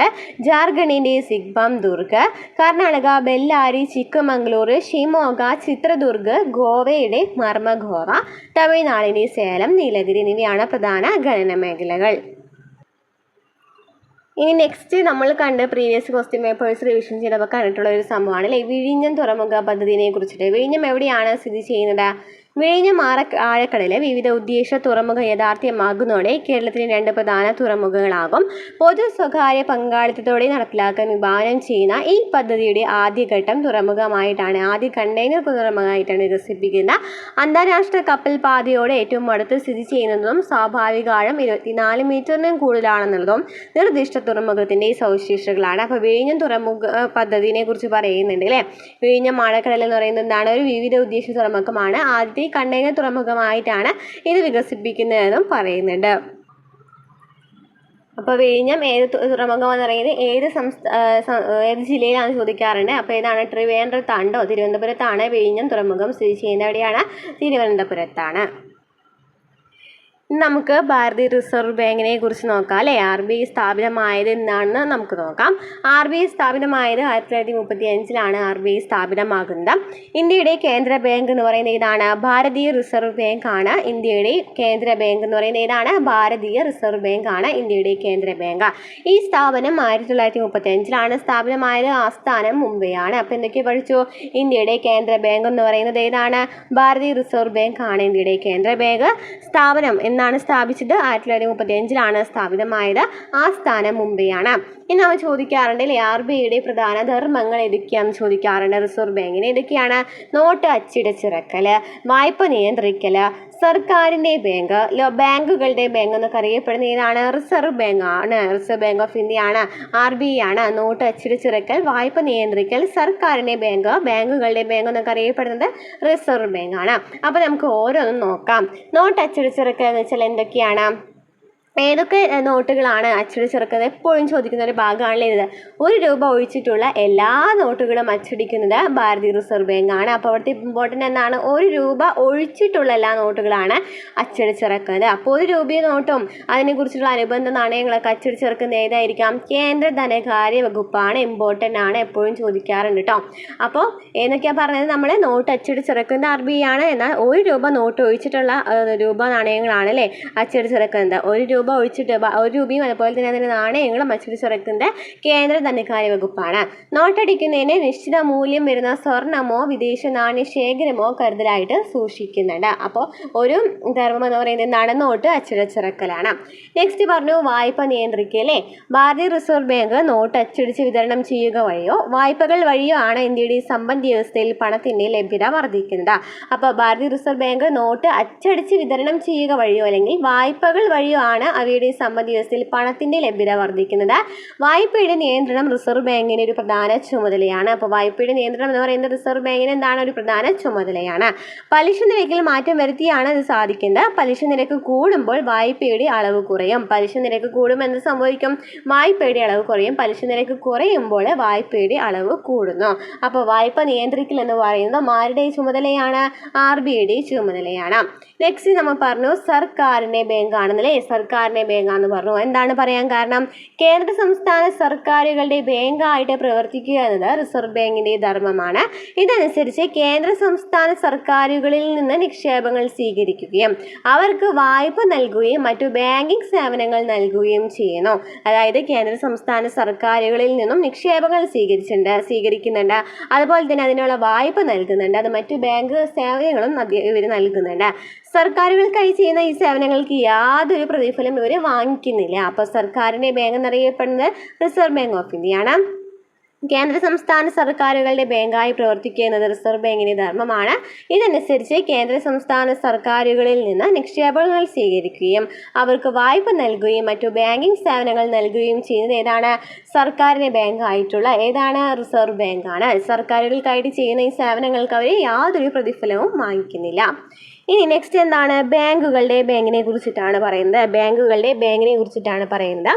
ജാർഖണ്ഡിൻ്റെ സിഗ്ബം ദുർഗ്. കർണാടക ബെല്ലാരി, ചിക്കമംഗ്ലൂർ, ഷിമോഗ, ചിത്രദുർഗ്. ഗോവയുടെ മർമ്മഗോവ. തമിഴ്നാടിൻ്റെ സേലം, നീലഗിരി എന്നിവയാണ് പ്രധാന ഖനന മേഖലകൾ. ഇനി നെക്സ്റ്റ് നമ്മൾ കണ്ട് പ്രീവിയസ് ക്വസ്റ്റ്യൻ പേപ്പേഴ്സ് റിവിഷൻ ചെയ്തപ്പോൾ കണ്ടിട്ടുള്ള ഒരു സംഭവമാണ് അല്ലേ, വിഴിഞ്ഞം തുറമുഖ പദ്ധതിയെ കുറിച്ചിട്ട്. വിഴിഞ്ഞം എവിടെയാണ് സ്ഥിതി ചെയ്യുന്നത്? വിഴിഞ്ഞം ആഴക്കടലിലെ വിവിധ ഉദ്ദേശ തുറമുഖ യാഥാർത്ഥ്യമാകുന്നതോടെ കേരളത്തിലെ 2 പ്രധാന തുറമുഖങ്ങളാകും. പൊതു സ്വകാര്യ പങ്കാളിത്തത്തോടെ നടപ്പിലാക്കാൻ വിഭാവനം ചെയ്യുന്ന ഈ പദ്ധതിയുടെ ആദ്യഘട്ടം തുറമുഖമായിട്ടാണ്, ആദ്യ കണ്ടെയ്നർ തുറമുഖമായിട്ടാണ് വികസിപ്പിക്കുന്ന. അന്താരാഷ്ട്ര കപ്പൽ പാതയോട് ഏറ്റവും അടുത്ത് സ്ഥിതി ചെയ്യുന്നതും സ്വാഭാവിക ആഴം 24 മീറ്ററിനും കൂടുതലാണെന്നുള്ളതും നിർദ്ദിഷ്ട തുറമുഖത്തിന്റെ സവിശേഷതകളാണ്. അപ്പോൾ വിഴിഞ്ഞം തുറമുഖ പദ്ധതിയെ കുറിച്ച് പറയുന്നുണ്ട് അല്ലേ. വിഴിഞ്ഞം ആഴക്കടൽ എന്ന് പറയുന്നത് എന്താണ്? ഒരു വിവിധ ഉദ്ദേശ തുറമുഖമാണ്. ആദ്യത്തെ കണ്ടെയ്നർ തുറമുഖമായിട്ടാണ് ഇത് വികസിപ്പിക്കുന്നതെന്നും പറയുന്നുണ്ട്. അപ്പോൾ വിഴിഞ്ഞം ഏത് തുറമുഖം എന്ന് പറയുന്നത് ഏത് ജില്ലയിലാണെന്ന് ചോദിക്കാറുണ്ട്. അപ്പോൾ ഏതാണ്? ട്രിവാൻഡ്രത്താണ്ടോ തിരുവനന്തപുരത്താണ് വിഴിഞ്ഞം തുറമുഖം സ്ഥിതി ചെയ്യുന്നത്. എവിടെയാണ്? തിരുവനന്തപുരത്താണ്. നമുക്ക് ഭാരതീയ റിസർവ് ബാങ്കിനെ കുറിച്ച് നോക്കാം അല്ലേ. RBI സ്ഥാപിതമായത് എന്നാണെന്ന് നമുക്ക് നോക്കാം. RBI സ്ഥാപിതമായത് 1935 RBI സ്ഥാപിതമാകുന്നത്. ഇന്ത്യയുടെ കേന്ദ്ര ബാങ്ക് എന്ന് പറയുന്നത് ഏതാണ്? ഭാരതീയ റിസർവ് ബാങ്ക് ആണ് ഇന്ത്യയുടെ കേന്ദ്ര ബാങ്ക് എന്ന് പറയുന്നത് ഏതാണ്? ഭാരതീയ റിസർവ് ബാങ്ക് ആണ് ഇന്ത്യയുടെ കേന്ദ്ര ബാങ്ക്. ഈ സ്ഥാപനം 1935 സ്ഥാപിതമായത്. ആസ്ഥാനം മുംബൈയാണ്. അപ്പോൾ എന്തൊക്കെ പഠിച്ചു? ഇന്ത്യയുടെ കേന്ദ്ര ബാങ്ക് എന്ന് പറയുന്നത് ഏതാണ്? ഭാരതീയ റിസർവ് ബാങ്ക് ആണ് ഇന്ത്യയുടെ കേന്ദ്ര ബാങ്ക്. സ്ഥാപനം എന്നാണ് സ്ഥാപിച്ചത്? 1935 സ്ഥാപിതമായത്. ആസ്ഥാനം മുംബൈയാണ്. ഇനി നമ്മൾ ചോദിക്കാറുണ്ട് അല്ലേ, RBIയുടെ പ്രധാന ധർമ്മങ്ങൾ ഏതൊക്കെയാണെന്ന് ചോദിക്കാറുണ്ട്. റിസർവ് ബാങ്കിന് ഏതൊക്കെയാണ്? നോട്ട് അച്ചിടച്ചിറക്കൽ, വായ്പ നിയന്ത്രിക്കൽ, സർക്കാരിൻ്റെ ബാങ്ക്, ബാങ്കുകളുടെ ബാങ്ക് എന്നൊക്കെ അറിയപ്പെടുന്ന ഏതാണ്? റിസർവ് ബാങ്ക് ആണ്. റിസർവ് ബാങ്ക് ഓഫ് ഇന്ത്യ ആണ്. RBI ആണ്. നോട്ട് അച്ചിടച്ചിറക്കൽ, വായ്പ നിയന്ത്രിക്കൽ, സർക്കാരിൻ്റെ ബാങ്ക്, ബാങ്കുകളുടെ ബാങ്ക് എന്നൊക്കെ അറിയപ്പെടുന്നത് റിസർവ് ബാങ്ക് ആണ്. അപ്പോൾ നമുക്ക് ഓരോന്നും നോക്കാം. നോട്ട് അച്ചിടച്ചിറക്കൽ എന്ന് വെച്ചാൽ എന്തൊക്കെയാണ്? ഏതൊക്കെ നോട്ടുകളാണ് അച്ചടിച്ചിറക്കുന്നത്? എപ്പോഴും ചോദിക്കുന്ന ഒരു ഭാഗമാണല്ലോ ഇത്. 1 രൂപ ഒഴിച്ചിട്ടുള്ള എല്ലാ നോട്ടുകളും അച്ചടിക്കുന്നത് ഭാരതീയ റിസർവ് ബാങ്ക് ആണ്. അപ്പോൾ അവിടുത്തെ ഇമ്പോർട്ടൻ്റ് എന്നാണ്? 1 രൂപ ഒഴിച്ചിട്ടുള്ള എല്ലാ നോട്ടുകളാണ് അച്ചടിച്ചിറക്കുന്നത്. അപ്പോൾ 1 രൂപ നോട്ടും അതിനെക്കുറിച്ചുള്ള അനുബന്ധ നാണയങ്ങളൊക്കെ അച്ചടിച്ചിറക്കുന്നത് ഏതായിരിക്കാം? കേന്ദ്ര ധനകാര്യ വകുപ്പാണ്. ഇമ്പോർട്ടൻ്റ് ആണ്, എപ്പോഴും ചോദിക്കാറുണ്ട് കേട്ടോ. അപ്പോൾ ഏതൊക്കെയാണ് പറഞ്ഞത്? നമ്മൾ നോട്ട് അച്ചടിച്ചിറക്കുന്നത് RBI ആണ്. എന്നാൽ 1 രൂപ നോട്ട് ഒഴിച്ചിട്ടുള്ള രൂപ നാണയങ്ങളാണ് അല്ലേ അച്ചടിച്ചിറക്കുന്നത്. 1 രൂപ ഒഴിച്ചിട്ട് 1 രൂപയും അതുപോലെ തന്നെ അതിൻ്റെ നാണയങ്ങളും അച്ചടിച്ചിറക്കുന്നത് കേന്ദ്ര ധനകാര്യ വകുപ്പാണ്. നോട്ടടിക്കുന്നതിന് നിശ്ചിത മൂല്യം വരുന്ന സ്വർണമോ വിദേശ നാണ്യ ശേഖരമോ കരുതലായിട്ട് സൂക്ഷിക്കുന്നുണ്ട്. അപ്പോൾ ഒരു ധർമ്മം എന്ന് പറയുന്നത് എന്താണ്? നോട്ട് അച്ചടിച്ചിറക്കലാണ്. നെക്സ്റ്റ് പറഞ്ഞു വായ്പ നിയന്ത്രിക്കലേ. ഭാരതീയ റിസർവ് ബാങ്ക് നോട്ട് അച്ചടിച്ച് വിതരണം ചെയ്യുക വഴിയോ വായ്പകൾ വഴിയോ ആണ് ഇന്ത്യയുടെ സമ്പദ് വ്യവസ്ഥയിൽ പണത്തിൻ്റെ ലഭ്യത വർദ്ധിക്കുന്നത്. അപ്പോൾ ഭാരതീയ റിസർവ് ബാങ്ക് നോട്ട് അച്ചടിച്ച് വിതരണം ചെയ്യുക വഴിയോ അല്ലെങ്കിൽ വായ്പകൾ വഴിയോ ആണ് അവയുടെ സമ്പദ് വ്യവസ്ഥയിൽ പണത്തിൻ്റെ ലഭ്യത വർദ്ധിക്കുന്നത്. വായ്പയുടെ നിയന്ത്രണം റിസർവ് ബാങ്കിന് ഒരു പ്രധാന ചുമതലയാണ്. അപ്പോൾ വായ്പയുടെ നിയന്ത്രണം എന്ന് പറയുന്നത് റിസർവ് ബാങ്കിന് എന്താണ്? ഒരു പ്രധാന ചുമതലയാണ്. പലിശ നിരക്കിൽ മാറ്റം വരുത്തിയാണ് ഇത് സാധിക്കുന്നത്. പലിശ നിരക്ക് കൂടുമ്പോൾ വായ്പയുടെ അളവ് കുറയും. പലിശ നിരക്ക് കൂടുമ്പോൾ എന്ത് സംഭവിക്കും? വായ്പയുടെ അളവ് കുറയും. പലിശ നിരക്ക് കുറയുമ്പോൾ വായ്പയുടെ അളവ് കൂടുന്നു. അപ്പോൾ വായ്പ നിയന്ത്രിക്കൽ എന്ന് പറയുന്നത് ആരുടെ ചുമതലയാണ്? RBIയുടെ ചുമതലയാണ്. നെക്സ്റ്റ് നമ്മൾ പറഞ്ഞു സർക്കാരിൻ്റെ ബാങ്ക് ആണെന്നല്ലേ. സർക്കാരിൻ്റെ ബാങ്കാന്ന് പറഞ്ഞു. എന്താണ് പറയാൻ കാരണം? കേന്ദ്ര സംസ്ഥാന സർക്കാരുകളുടെ ബാങ്കായിട്ട് പ്രവർത്തിക്കുക എന്നത് റിസർവ് ബാങ്കിൻ്റെ ധർമ്മമാണ്. ഇതനുസരിച്ച് കേന്ദ്ര സംസ്ഥാന സർക്കാരുകളിൽ നിന്ന് നിക്ഷേപങ്ങൾ സ്വീകരിക്കുകയും അവർക്ക് വായ്പ നൽകുകയും മറ്റു ബാങ്കിങ് സേവനങ്ങൾ നൽകുകയും ചെയ്യുന്നു. അതായത് കേന്ദ്ര സംസ്ഥാന സർക്കാരുകളിൽ നിന്നും നിക്ഷേപങ്ങൾ സ്വീകരിക്കുന്നുണ്ട്. അതുപോലെ തന്നെ അതിനുള്ള വായ്പ നൽകുന്നുണ്ട്. അത് മറ്റു ബാങ്ക് സേവനങ്ങളും ഇവർ നൽകുന്നുണ്ട്. സർക്കാരുകൾക്കായി ചെയ്യുന്ന ഈ സേവനങ്ങൾക്ക് യാതൊരു പ്രതിഫലം ഇവർ വാങ്ങിക്കുന്നില്ല. അപ്പോൾ സർക്കാരിൻ്റെ ബാങ്ക് എന്നറിയപ്പെടുന്നത് റിസർവ് ബാങ്ക് ഓഫ് ഇന്ത്യയാണ്. കേന്ദ്ര സംസ്ഥാന സർക്കാരുകളുടെ ബാങ്കായി പ്രവർത്തിക്കുന്നത് റിസർവ് ബാങ്കിൻ്റെ ധർമ്മമാണ്. ഇതനുസരിച്ച് കേന്ദ്ര സംസ്ഥാന സർക്കാരുകളിൽ നിന്ന് നിക്ഷേപങ്ങൾ സ്വീകരിക്കുകയും അവർക്ക് വായ്പ നൽകുകയും മറ്റു ബാങ്കിങ് സേവനങ്ങൾ നൽകുകയും ചെയ്യുന്നത് ഏതാണ്? സർക്കാരിൻ്റെ ബാങ്കായിട്ടുള്ള ഏതാണ്? റിസർവ് ബാങ്കാണ്. സർക്കാരുകൾക്കായിട്ട് ചെയ്യുന്ന ഈ സേവനങ്ങൾക്ക് അവർ യാതൊരു പ്രതിഫലവും വാങ്ങിക്കുന്നില്ല. ഇനി നെക്സ്റ്റ് എന്താണ്? ബാങ്കുകളുടെ ബാങ്കിനെ കുറിച്ചിട്ടാണ് പറയുന്നത്. ബാങ്കുകളുടെ ബാങ്കിനെ കുറിച്ചിട്ടാണ് പറയുന്നത്.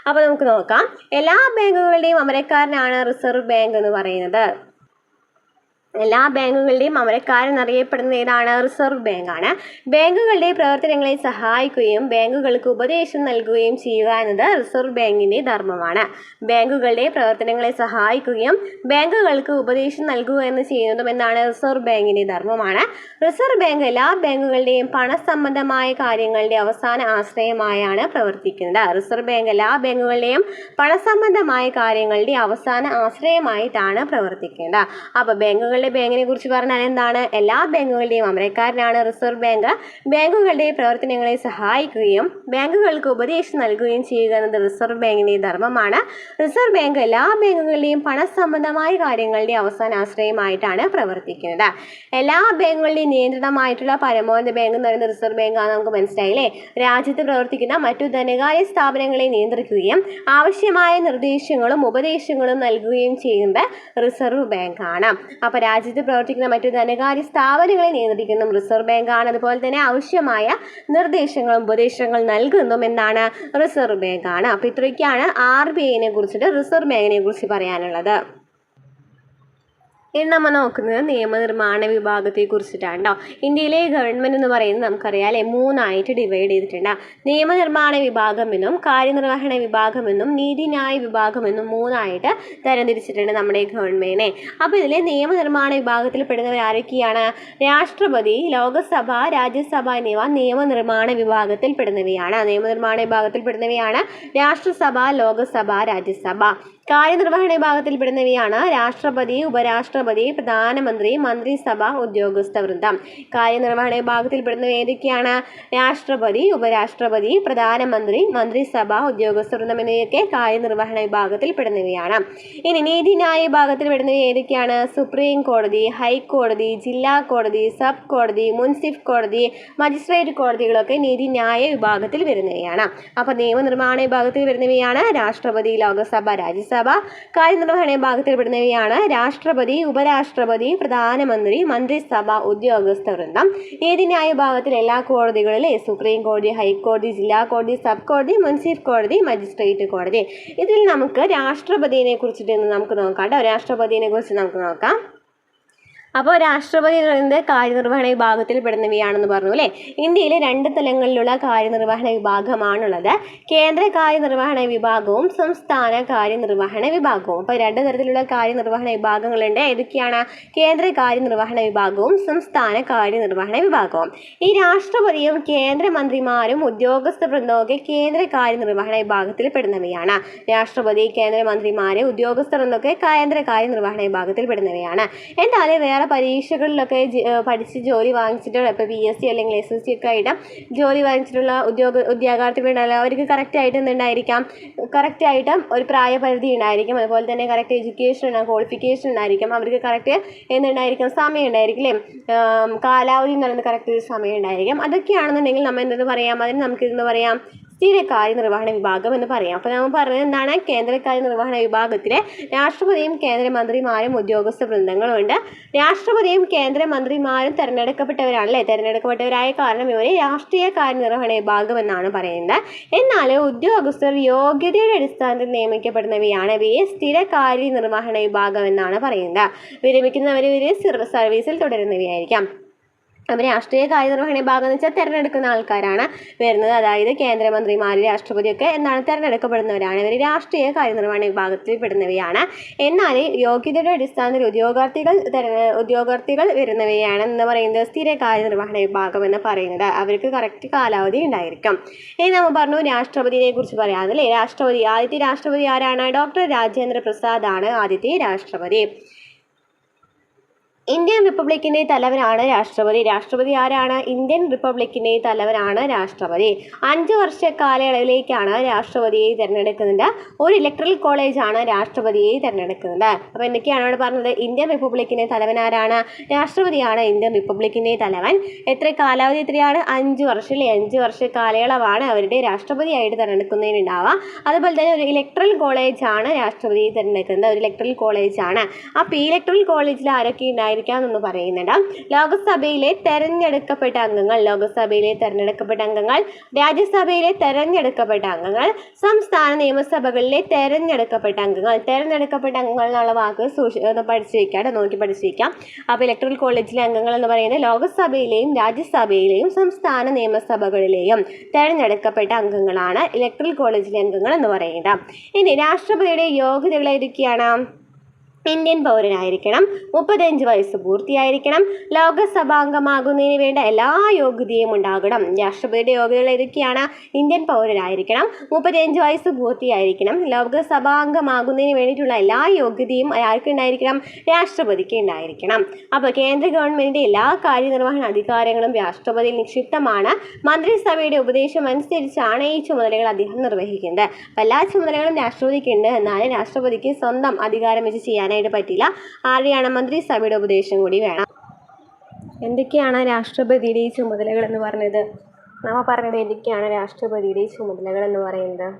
അപ്പോൾ നമുക്ക് നോക്കാം. എല്ലാ ബാങ്കുകളുടെയും അമരക്കാരനാണ് റിസർവ് ബാങ്ക് എന്ന് പറയുന്നത്. എല്ലാ ബാങ്കുകളുടെയും അമരക്കാരൻ എന്നറിയപ്പെടുന്നത് ഏതാണ്? റിസർവ് ബാങ്കാണ്. ബാങ്കുകളുടെ പ്രവർത്തനങ്ങളെ സഹായിക്കുകയും ബാങ്കുകൾക്ക് ഉപദേശം നൽകുകയും ചെയ്യുക എന്നത് റിസർവ് ബാങ്കിന്റെ ധർമ്മമാണ്. ബാങ്കുകളുടെ പ്രവർത്തനങ്ങളെ സഹായിക്കുകയും ബാങ്കുകൾക്ക് ഉപദേശം നൽകുക എന്ന് ചെയ്യുന്നതും എന്താണ്? റിസർവ് ബാങ്കിന്റെ ധർമ്മമാണ്. റിസർവ് ബാങ്ക് എല്ലാ ബാങ്കുകളുടെയും പണസംബന്ധമായ കാര്യങ്ങളുടെ അവസാന ആശ്രയമായാണ് പ്രവർത്തിക്കുന്നത്. റിസർവ് ബാങ്ക് എല്ലാ ബാങ്കുകളുടെയും പണസംബന്ധമായ കാര്യങ്ങളുടെ അവസാന ആശ്രയമായിട്ടാണ് പ്രവർത്തിക്കുന്നത്. അപ്പോൾ ബാങ്കിനെ കുറിച്ച് പറഞ്ഞാൽ എന്താണ്? എല്ലാ ബാങ്കുകളുടെയും അമരക്കാരനാണ് റിസർവ് ബാങ്ക്. ബാങ്കുകളുടെ പ്രവർത്തനങ്ങളെ സഹായിക്കുകയും ബാങ്കുകൾക്ക് ഉപദേശം നൽകുകയും ചെയ്യുക എന്നത് റിസർവ് ബാങ്കിന്റെ ധർമ്മമാണ്. റിസർവ് ബാങ്ക് എല്ലാ ബാങ്കുകളുടെയും പണസംബന്ധമായ കാര്യങ്ങളുടെ അവസാന ആശ്രയമായിട്ടാണ് പ്രവർത്തിക്കുന്നത്. എല്ലാ ബാങ്കുകളുടെയും നിയന്ത്രണമായിട്ടുള്ള പരമോന്നത ബാങ്ക് എന്ന് പറയുന്നത് റിസർവ് ബാങ്കാണ്. നമുക്ക് മനസ്സിലായില്ലേ? രാജ്യത്ത് പ്രവർത്തിക്കുന്ന മറ്റു ധനകാര്യ സ്ഥാപനങ്ങളെ നിയന്ത്രിക്കുകയും ആവശ്യമായ നിർദ്ദേശങ്ങളും ഉപദേശങ്ങളും നൽകുകയും ചെയ്യുന്നത് റിസർവ് ബാങ്കാണ്. അപ്പോൾ രാജ്യത്ത് പ്രവർത്തിക്കുന്ന മറ്റു ധനകാര്യ സ്ഥാപനങ്ങളെ നിയന്ത്രിക്കുന്നതും റിസർവ് ബാങ്കാണ്. അതുപോലെ തന്നെ ആവശ്യമായ നിർദ്ദേശങ്ങളും ഉപദേശങ്ങളും നൽകുന്നതും എന്താണ്? റിസർവ് ബാങ്കാണ്. അപ്പോൾ ഇത്രയൊക്കെയാണ് RBIനെ കുറിച്ചിട്ട്, റിസർവ് ബാങ്കിനെ കുറിച്ച് പറയാനുള്ളത്. ഇനി നമ്മൾ നോക്കുന്നത് നിയമനിർമ്മാണ വിഭാഗത്തെ കുറിച്ചിട്ടാണ് കേട്ടോ. ഇന്ത്യയിലെ ഗവൺമെൻറ് എന്ന് പറയുന്നത് നമുക്കറിയാം അല്ലേ, 3ആയിട്ട് ഡിവൈഡ് ചെയ്തിട്ടുണ്ട്. നിയമനിർമ്മാണ വിഭാഗമെന്നും കാര്യനിർവഹണ വിഭാഗമെന്നും നീതിന്യായ വിഭാഗമെന്നും 3ആയിട്ട് തരംതിരിച്ചിട്ടുണ്ട് നമ്മുടെ ഗവൺമെൻറ്റിനെ. അപ്പോൾ ഇതിലെ നിയമനിർമ്മാണ വിഭാഗത്തിൽ പെടുന്നവർ ആരൊക്കെയാണ്? രാഷ്ട്രപതി, ലോകസഭ, രാജ്യസഭ എന്നിവ നിയമനിർമ്മാണ വിഭാഗത്തിൽ പെടുന്നവയാണ്. നിയമനിർമ്മാണ വിഭാഗത്തിൽ പെടുന്നവയാണ് രാഷ്ട്രസഭ, ലോകസഭ, രാജ്യസഭ. കാര്യനിർവഹണ വിഭാഗത്തിൽ പെടുന്നവയാണ് രാഷ്ട്രപതി, ഉപരാഷ്ട്രപതി, പ്രധാനമന്ത്രി, മന്ത്രിസഭ, ഉദ്യോഗസ്ഥ വൃന്ദം. കാര്യനിർവഹണ വിഭാഗത്തിൽ പെടുന്നവ ഏതൊക്കെയാണ്? രാഷ്ട്രപതി, ഉപരാഷ്ട്രപതി, പ്രധാനമന്ത്രി, മന്ത്രിസഭ, ഉദ്യോഗസ്ഥ വൃന്ദം എന്നിവയൊക്കെ കാര്യനിർവഹണ വിഭാഗത്തിൽ പെടുന്നവയാണ്. ഇനി നീതിന്യായ വിഭാഗത്തിൽ പെടുന്നവ ഏതൊക്കെയാണ്? സുപ്രീം കോടതി, ഹൈക്കോടതി, ജില്ലാ കോടതി, സബ് കോടതി, മുൻസിഫ് കോടതി, മജിസ്ട്രേറ്റ് കോടതികളൊക്കെ നീതിന്യായ വിഭാഗത്തിൽ വരുന്നവയാണ്. അപ്പോൾ നിയമനിർമ്മാണ വിഭാഗത്തിൽ വരുന്നവയാണ് രാഷ്ട്രപതി, ലോകസഭ, രാജ്യസഭ. കാര്യനിർവഹണ വിഭാഗത്തിൽ പെടുന്നവയാണ് രാഷ്ട്രപതി, ഉപരാഷ്ട്രപതി, പ്രധാനമന്ത്രി, മന്ത്രിസഭ, ഉദ്യോഗസ്ഥ വൃന്ദം. നീതിന്യായ വിഭാഗത്തിൽ എല്ലാ കോടതികളിലെ സുപ്രീം കോടതി, ഹൈക്കോടതി, ജില്ലാ കോടതി, സബ് കോടതി, മുൻസിഫ് കോടതി, മജിസ്ട്രേറ്റ് കോടതി. ഇതിൽ നമുക്ക് രാഷ്ട്രപതിയെ കുറിച്ചിട്ട് നമുക്ക് നോക്കാം കേട്ടോ. രാഷ്ട്രപതിയെ കുറിച്ച് നമുക്ക് നോക്കാം. അപ്പോൾ രാഷ്ട്രപതി എന്ന് പറയുന്നത് കാര്യനിർവഹണ വിഭാഗത്തിൽ പെടുന്നവയാണെന്ന് പറഞ്ഞു അല്ലേ. ഇന്ത്യയിൽ 2 തലങ്ങളിലുള്ള കാര്യനിർവഹണ വിഭാഗമാണുള്ളത്. കേന്ദ്ര കാര്യനിർവഹണ വിഭാഗവും സംസ്ഥാന കാര്യനിർവഹണ വിഭാഗവും. അപ്പോൾ 2 തരത്തിലുള്ള കാര്യനിർവഹണ വിഭാഗങ്ങളുണ്ട്. ഏതൊക്കെയാണ്? കേന്ദ്ര കാര്യനിർവഹണ വിഭാഗവും സംസ്ഥാന കാര്യനിർവഹണ വിഭാഗവും. ഈ രാഷ്ട്രപതിയും കേന്ദ്രമന്ത്രിമാരും ഉദ്യോഗസ്ഥ വൃന്ദമൊക്കെ കേന്ദ്ര കാര്യനിർവഹണ വിഭാഗത്തിൽ പെടുന്നവയാണ്. രാഷ്ട്രപതി, കേന്ദ്രമന്ത്രിമാര്, ഉദ്യോഗസ്ഥ വൃന്ദമൊക്കെ കേന്ദ്ര കാര്യനിർവഹണ വിഭാഗത്തിൽ പെടുന്നവയാണ്. എന്തായാലും വേറെ പരീക്ഷകളിലൊക്കെ പഠിച്ച് ജോലി വാങ്ങിച്ചിട്ടുള്ള, ഇപ്പോൾ PSC അല്ലെങ്കിൽ SSC ഒക്കെ ആയിട്ട് ജോലി വാങ്ങിച്ചിട്ടുള്ള ഉദ്യോഗാർത്ഥികളുണ്ടല്ലോ, അവർക്ക് കറക്റ്റായിട്ട് എന്തുണ്ടായിരിക്കാം? കറക്റ്റായിട്ട് ഒരു പ്രായപരിധി ഉണ്ടായിരിക്കും. അതുപോലെ തന്നെ കറക്റ്റ് എഡ്യൂക്കേഷൻ ക്വാളിഫിക്കേഷൻ ഉണ്ടായിരിക്കും. അവർക്ക് കറക്റ്റ് എന്തുണ്ടായിരിക്കും? സമയം ഉണ്ടായിരിക്കും അല്ലേ. കാലാവധി എന്ന് പറയുന്നത് കറക്റ്റ് ഒരു സമയം ഉണ്ടായിരിക്കും. അതൊക്കെയാണെന്നുണ്ടെങ്കിൽ നമ്മൾ എന്തെന്ന് പറയാം? അതിന് നമുക്കിതെന്ന് പറയാം സ്ഥിര കാര്യനിർവഹണ വിഭാഗം എന്ന് പറയാം. അപ്പോൾ നമ്മൾ പറഞ്ഞത് എന്താണ്? കേന്ദ്ര കാര്യനിർവഹണ വിഭാഗത്തിലെ രാഷ്ട്രപതിയും കേന്ദ്രമന്ത്രിമാരും ഉദ്യോഗസ്ഥ വൃന്ദങ്ങളുണ്ട്. രാഷ്ട്രപതിയും കേന്ദ്രമന്ത്രിമാരും തിരഞ്ഞെടുക്കപ്പെട്ടവരാണല്ലേ. തിരഞ്ഞെടുക്കപ്പെട്ടവരായ കാരണം ഇവരെ രാഷ്ട്രീയ കാര്യനിർവഹണ വിഭാഗം എന്നാണ് പറയുന്നത്. എന്നാൽ ഉദ്യോഗസ്ഥർ യോഗ്യതയുടെ അടിസ്ഥാനത്തിൽ നിയമിക്കപ്പെടുന്നവയാണ്. ഇവയെ സ്ഥിര കാര്യനിർവഹണ വിഭാഗം എന്നാണ് പറയുന്നത്. വിരമിക്കുന്നവർ സർവീസിൽ തുടരുന്നവയായിരിക്കാം. അപ്പോൾ രാഷ്ട്രീയ കാര്യനിർവഹണ വിഭാഗം എന്ന് വെച്ചാൽ തിരഞ്ഞെടുക്കുന്ന ആൾക്കാരാണ് വരുന്നത്. അതായത് കേന്ദ്രമന്ത്രിമാർ, രാഷ്ട്രപതിയൊക്കെ എന്താണ്? തിരഞ്ഞെടുക്കപ്പെടുന്നവരാണ്. ഇവർ രാഷ്ട്രീയ കാര്യനിർവഹണ വിഭാഗത്തിൽ പെടുന്നവയാണ്. എന്നാൽ യോഗ്യതയുടെ അടിസ്ഥാനത്തിൽ ഉദ്യോഗാർത്ഥികൾ വരുന്നവയാണ് എന്ന് പറയുന്നത് സ്ഥിര കാര്യനിർവഹണ വിഭാഗം എന്ന് പറയുന്നത്. അവർക്ക് കറക്റ്റ് കാലാവധി ഉണ്ടായിരിക്കും. ഇനി നമ്മൾ പറഞ്ഞു രാഷ്ട്രപതിയെ കുറിച്ച് പറയാമല്ലേ. ആദ്യത്തെ രാഷ്ട്രപതി ആരാണ്? ഡോക്ടർ രാജേന്ദ്ര പ്രസാദ് ആണ് ആദ്യത്തെ രാഷ്ട്രപതി. ഇന്ത്യൻ റിപ്പബ്ലിക്കിൻ്റെ തലവനാണ് രാഷ്ട്രപതി. രാഷ്ട്രപതി ആരാണ്? ഇന്ത്യൻ റിപ്പബ്ലിക്കിൻ്റെ തലവനാണ് രാഷ്ട്രപതി. 5 വർഷ കാലയളവിലേക്കാണ് രാഷ്ട്രപതിയെ തിരഞ്ഞെടുക്കുന്നത്. ഒരു ഇലക്ട്രൽ കോളേജാണ് രാഷ്ട്രപതിയെ തിരഞ്ഞെടുക്കുന്നത്. അപ്പോൾ എന്തൊക്കെയാണ് അവിടെ പറഞ്ഞത്? ഇന്ത്യൻ റിപ്പബ്ലിക്കിൻ്റെ തലവനാരാണ്? രാഷ്ട്രപതിയാണ് ഇന്ത്യൻ റിപ്പബ്ലിക്കിൻ്റെ തലവൻ. കാലാവധി എത്രയാണ്? 5 വർഷം അല്ലേ. 5 വർഷ കാലയളവാണ് അവരുടെ രാഷ്ട്രപതിയായിട്ട് തിരഞ്ഞെടുക്കുന്നതിനുണ്ടാവുക. അതുപോലെ തന്നെ ഒരു ഇലക്ട്രൽ കോളേജാണ് രാഷ്ട്രപതിയെ തിരഞ്ഞെടുക്കുന്നത്. ഒരു ഇലക്ട്രൽ കോളേജാണ്. അപ്പോൾ ഈ ഇലക്ട്രൽ കോളേജിൽ ആരൊക്കെ ഉണ്ടായിരിക്കും? ഉണ്ടായിരിക്കാമെന്ന് പറയുന്നുണ്ട്. ലോകസഭയിലെ തെരഞ്ഞെടുക്കപ്പെട്ട അംഗങ്ങൾ, രാജ്യസഭയിലെ തെരഞ്ഞെടുക്കപ്പെട്ട അംഗങ്ങൾ, സംസ്ഥാന നിയമസഭകളിലെ തെരഞ്ഞെടുക്കപ്പെട്ട അംഗങ്ങൾ എന്നുള്ള വാക്ക് പഠിച്ചു വയ്ക്കാം, നോക്കി പഠിച്ചു വയ്ക്കാം. അപ്പോൾ ഇലക്ടറൽ കോളേജിലെ അംഗങ്ങൾ എന്ന് പറയുന്നത് ലോകസഭയിലെയും രാജ്യസഭയിലെയും സംസ്ഥാന നിയമസഭകളിലെയും തെരഞ്ഞെടുക്കപ്പെട്ട അംഗങ്ങളാണ് ഇലക്ടറൽ കോളേജിലെ അംഗങ്ങൾ എന്ന് പറയുന്നത്. ഇനി രാഷ്ട്രപതിയുടെ യോഗ്യതകൾ ഏതൊക്കെയാണ്? ഇന്ത്യൻ പൗരനായിരിക്കണം, 35 വയസ്സ് പൂർത്തിയായിരിക്കണം, ലോകസഭാംഗമാകുന്നതിന് വേണ്ട എല്ലാ യോഗ്യതയും ഉണ്ടാകണം. രാഷ്ട്രപതിയുടെ യോഗ്യതകൾ ഏതൊക്കെയാണ്? ഇന്ത്യൻ പൗരനായിരിക്കണം, 35 വയസ്സ് പൂർത്തിയായിരിക്കണം, ലോകസഭാംഗമാകുന്നതിന് വേണ്ടിയിട്ടുള്ള എല്ലാ യോഗ്യതയും ആർക്കുണ്ടായിരിക്കണം? രാഷ്ട്രപതിക്ക് ഉണ്ടായിരിക്കണം. അപ്പോൾ കേന്ദ്ര ഗവൺമെൻറ്റിൻ്റെ എല്ലാ കാര്യനിർവഹണ അധികാരങ്ങളും രാഷ്ട്രപതിയിൽ നിക്ഷിപ്തമാണ്. മന്ത്രിസഭയുടെ ഉപദേശം അനുസരിച്ചാണ് ഈ ചുമതലകൾ അദ്ദേഹം നിർവഹിക്കുന്നത്. അപ്പോൾ എല്ലാ ചുമതലകളും രാഷ്ട്രപതിക്കുണ്ട്, എന്നാലും രാഷ്ട്രപതിക്ക് സ്വന്തം അധികാരം വെച്ച് ചെയ്യാനായിട്ട് പറ്റില്ല. ആരെയാണ്? മന്ത്രിസഭയുടെ ഉപദേശം കൂടി വേണം. എന്തൊക്കെയാണ് രാഷ്ട്രപതിയുടെ ഈ ചുമതലകൾ എന്ന് പറഞ്ഞത്? നമ്മൾ പറഞ്ഞത് എന്തൊക്കെയാണ് രാഷ്ട്രപതിയുടെ ചുമതലകൾ എന്ന് പറയുന്നത്?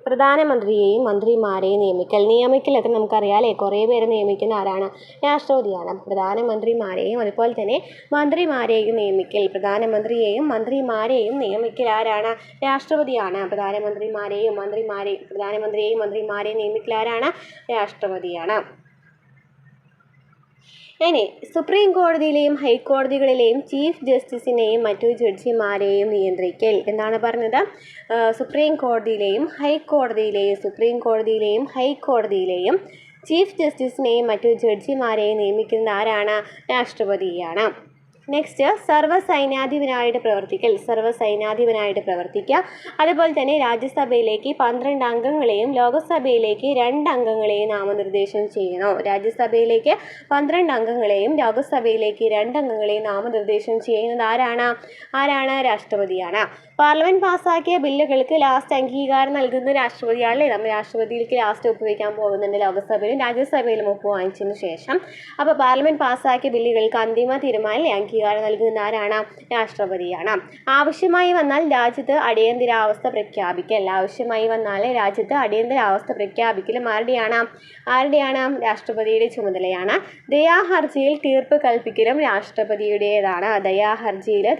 പ്രധാനമന്ത്രിയെയും മന്ത്രിമാരെയും നിയമിക്കലൊക്കെ നമുക്കറിയാമല്ലേ, കുറേ പേര് നിയമിക്കുന്ന ആരാണ്? രാഷ്ട്രപതിയാണ്. പ്രധാനമന്ത്രിമാരെയും അതുപോലെ തന്നെ മന്ത്രിമാരെയും നിയമിക്കൽ, പ്രധാനമന്ത്രിയെയും മന്ത്രിമാരെയും നിയമിക്കൽ ആരാണ്? രാഷ്ട്രപതിയാണ്. പ്രധാനമന്ത്രിയെയും മന്ത്രിമാരെയും നിയമിക്കൽ ആരാണ്? രാഷ്ട്രപതിയാണ്. ഇനി സുപ്രീം കോടതിയിലെയും ഹൈക്കോടതികളിലെയും ചീഫ് ജസ്റ്റിസിനെയും മറ്റു ജഡ്ജിമാരെയും നിയന്ത്രിക്കൽ എന്നാണ് പറഞ്ഞത്. സുപ്രീം കോടതിയിലെയും ഹൈക്കോടതിയിലെയും ചീഫ് ജസ്റ്റിസിനെയും മറ്റു ജഡ്ജിമാരെയും നിയമിക്കുന്നത് ആരാണ്? രാഷ്ട്രപതിയാണ്. നെക്സ്റ്റ്, സർവ്വസൈന്യാധിപനായിട്ട് പ്രവർത്തിക്കുക. അതുപോലെ തന്നെ രാജ്യസഭയിലേക്ക് 12 അംഗങ്ങളെയും ലോകസഭയിലേക്ക് 2 അംഗങ്ങളെയും നാമനിർദ്ദേശം ചെയ്യുന്നു. രാജ്യസഭയിലേക്ക് 12 അംഗങ്ങളെയും ലോകസഭയിലേക്ക് 2 അംഗങ്ങളെയും നാമനിർദ്ദേശം ചെയ്യുന്നത് ആരാണ്? രാഷ്ട്രപതിയാണ്. പാർലമെന്റ് പാസ്സാക്കിയ ബില്ലുകൾക്ക് ലാസ്റ്റ് അംഗീകാരം നൽകുന്നത് രാഷ്ട്രപതിയാണല്ലേ. നമ്മൾ രാഷ്ട്രപതിയിലേക്ക് ലാസ്റ്റ് ഒപ്പുവയ്ക്കാൻ പോകുന്നുണ്ട്, ലോകസഭയിലും രാജ്യസഭയിലും ഒപ്പ് വാങ്ങിച്ചതിന് ശേഷം. അപ്പോൾ പാർലമെന്റ് പാസ്സാക്കിയ ബില്ലുകൾക്ക് അന്തിമ തീരുമാനം അംഗീകാരം നൽകുന്ന ആരാണ്? രാഷ്ട്രപതിയാണ്. ആവശ്യമായി വന്നാൽ രാജ്യത്ത് അടിയന്തരാവസ്ഥ പ്രഖ്യാപിക്കലും ആരുടെയാണ്? രാഷ്ട്രപതിയുടെ ചുമതലയാണ്. ദയാഹർജിയിൽ തീർപ്പ് കൽപ്പിക്കലും രാഷ്ട്രപതിയുടേതാണ്.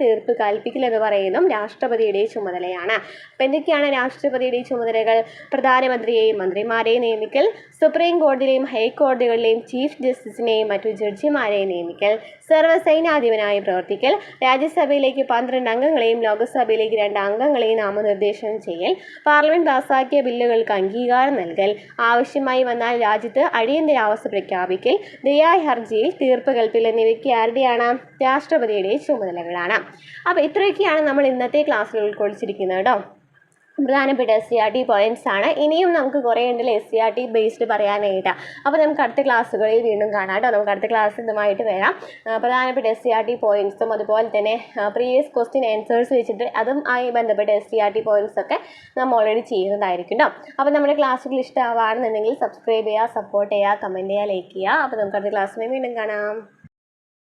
തീർപ്പ് കൽപ്പിക്കൽ എന്ന് പറയുന്നതും രാഷ്ട്രപതിയുടെ ചുമതലയാണ്. അപ്പോൾ എന്തൊക്കെയാണ് രാഷ്ട്രപതിയുടെ ചുമതലകൾ? പ്രധാനമന്ത്രിയെയും മന്ത്രിമാരെയും നിയമിക്കൽ, സുപ്രീം കോടതിയിലെയും ഹൈക്കോടതികളിലെയും ചീഫ് ജസ്റ്റിസിനെയും മറ്റു ജഡ്ജിമാരെയും നിയമിക്കൽ, സർവ്വസൈന്യാധിപനായി പ്രവർത്തിക്കൽ, രാജ്യസഭയിലേക്ക് 12 അംഗങ്ങളെയും ലോകസഭയിലേക്ക് 2 അംഗങ്ങളെയും നാമനിർദ്ദേശം ചെയ്യൽ, പാർലമെന്റ് പാസ്സാക്കിയ ബില്ലുകൾക്ക് അംഗീകാരം നൽകൽ, ആവശ്യമായി വന്നാൽ രാജ്യത്ത് അടിയന്തരാവസ്ഥ പ്രഖ്യാപിക്കൽ, ദയാഹർജിയിൽ തീർപ്പ് കൽപ്പിക്കൽ എന്നിവയ്ക്ക് ആരുടെയാണ്? രാഷ്ട്രപതിയുടെ ചുമതലകളാണ്. അപ്പോൾ ഇത്രയൊക്കെയാണ് നമ്മൾ ഇന്നത്തെ ക്ലാസ്സിൽ ഉൾക്കൊള്ളിച്ചിരിക്കുന്നത് കേട്ടോ. പ്രധാനപ്പെട്ട SCERT പോയിന്റ്സ് ആണ്. ഇനിയും നമുക്ക് കുറേ ഉണ്ടല്ലോ SCERT ബേസ്ഡ് പറയാനായിട്ട്. അപ്പോൾ നമുക്ക് അടുത്ത ക്ലാസ്സുകളിൽ വീണ്ടും കാണാം കേട്ടോ. നമുക്ക് അടുത്ത ക്ലാസ് ഇതുമായിട്ട് വരാം. പ്രധാനപ്പെട്ട SCERT പോയിന്റ്സും അതുപോലെ തന്നെ പ്രീവിയസ് ക്വസ്റ്റ്യൻ ആൻസേഴ്സ് വെച്ചിട്ട് അതുമായി ബന്ധപ്പെട്ട SCERT പോയിന്റ്സ് ഒക്കെ നമ്മൾ ഓൾറെഡി ചെയ്യുന്നതായിരിക്കും കേട്ടോ. അപ്പോൾ നമ്മുടെ ക്ലാസ്സുകൾ ഇഷ്ടമാവുകയാണെന്നുണ്ടെങ്കിൽ സബ്സ്ക്രൈബ് ചെയ്യുക, സപ്പോർട്ട് ചെയ്യുക, കമൻറ്റ് ചെയ്യുക, ലൈക്ക് ചെയ്യുക. അപ്പോൾ നമുക്ക് അടുത്ത ക്ലാസ്സിനെ വീണ്ടും കാണാം.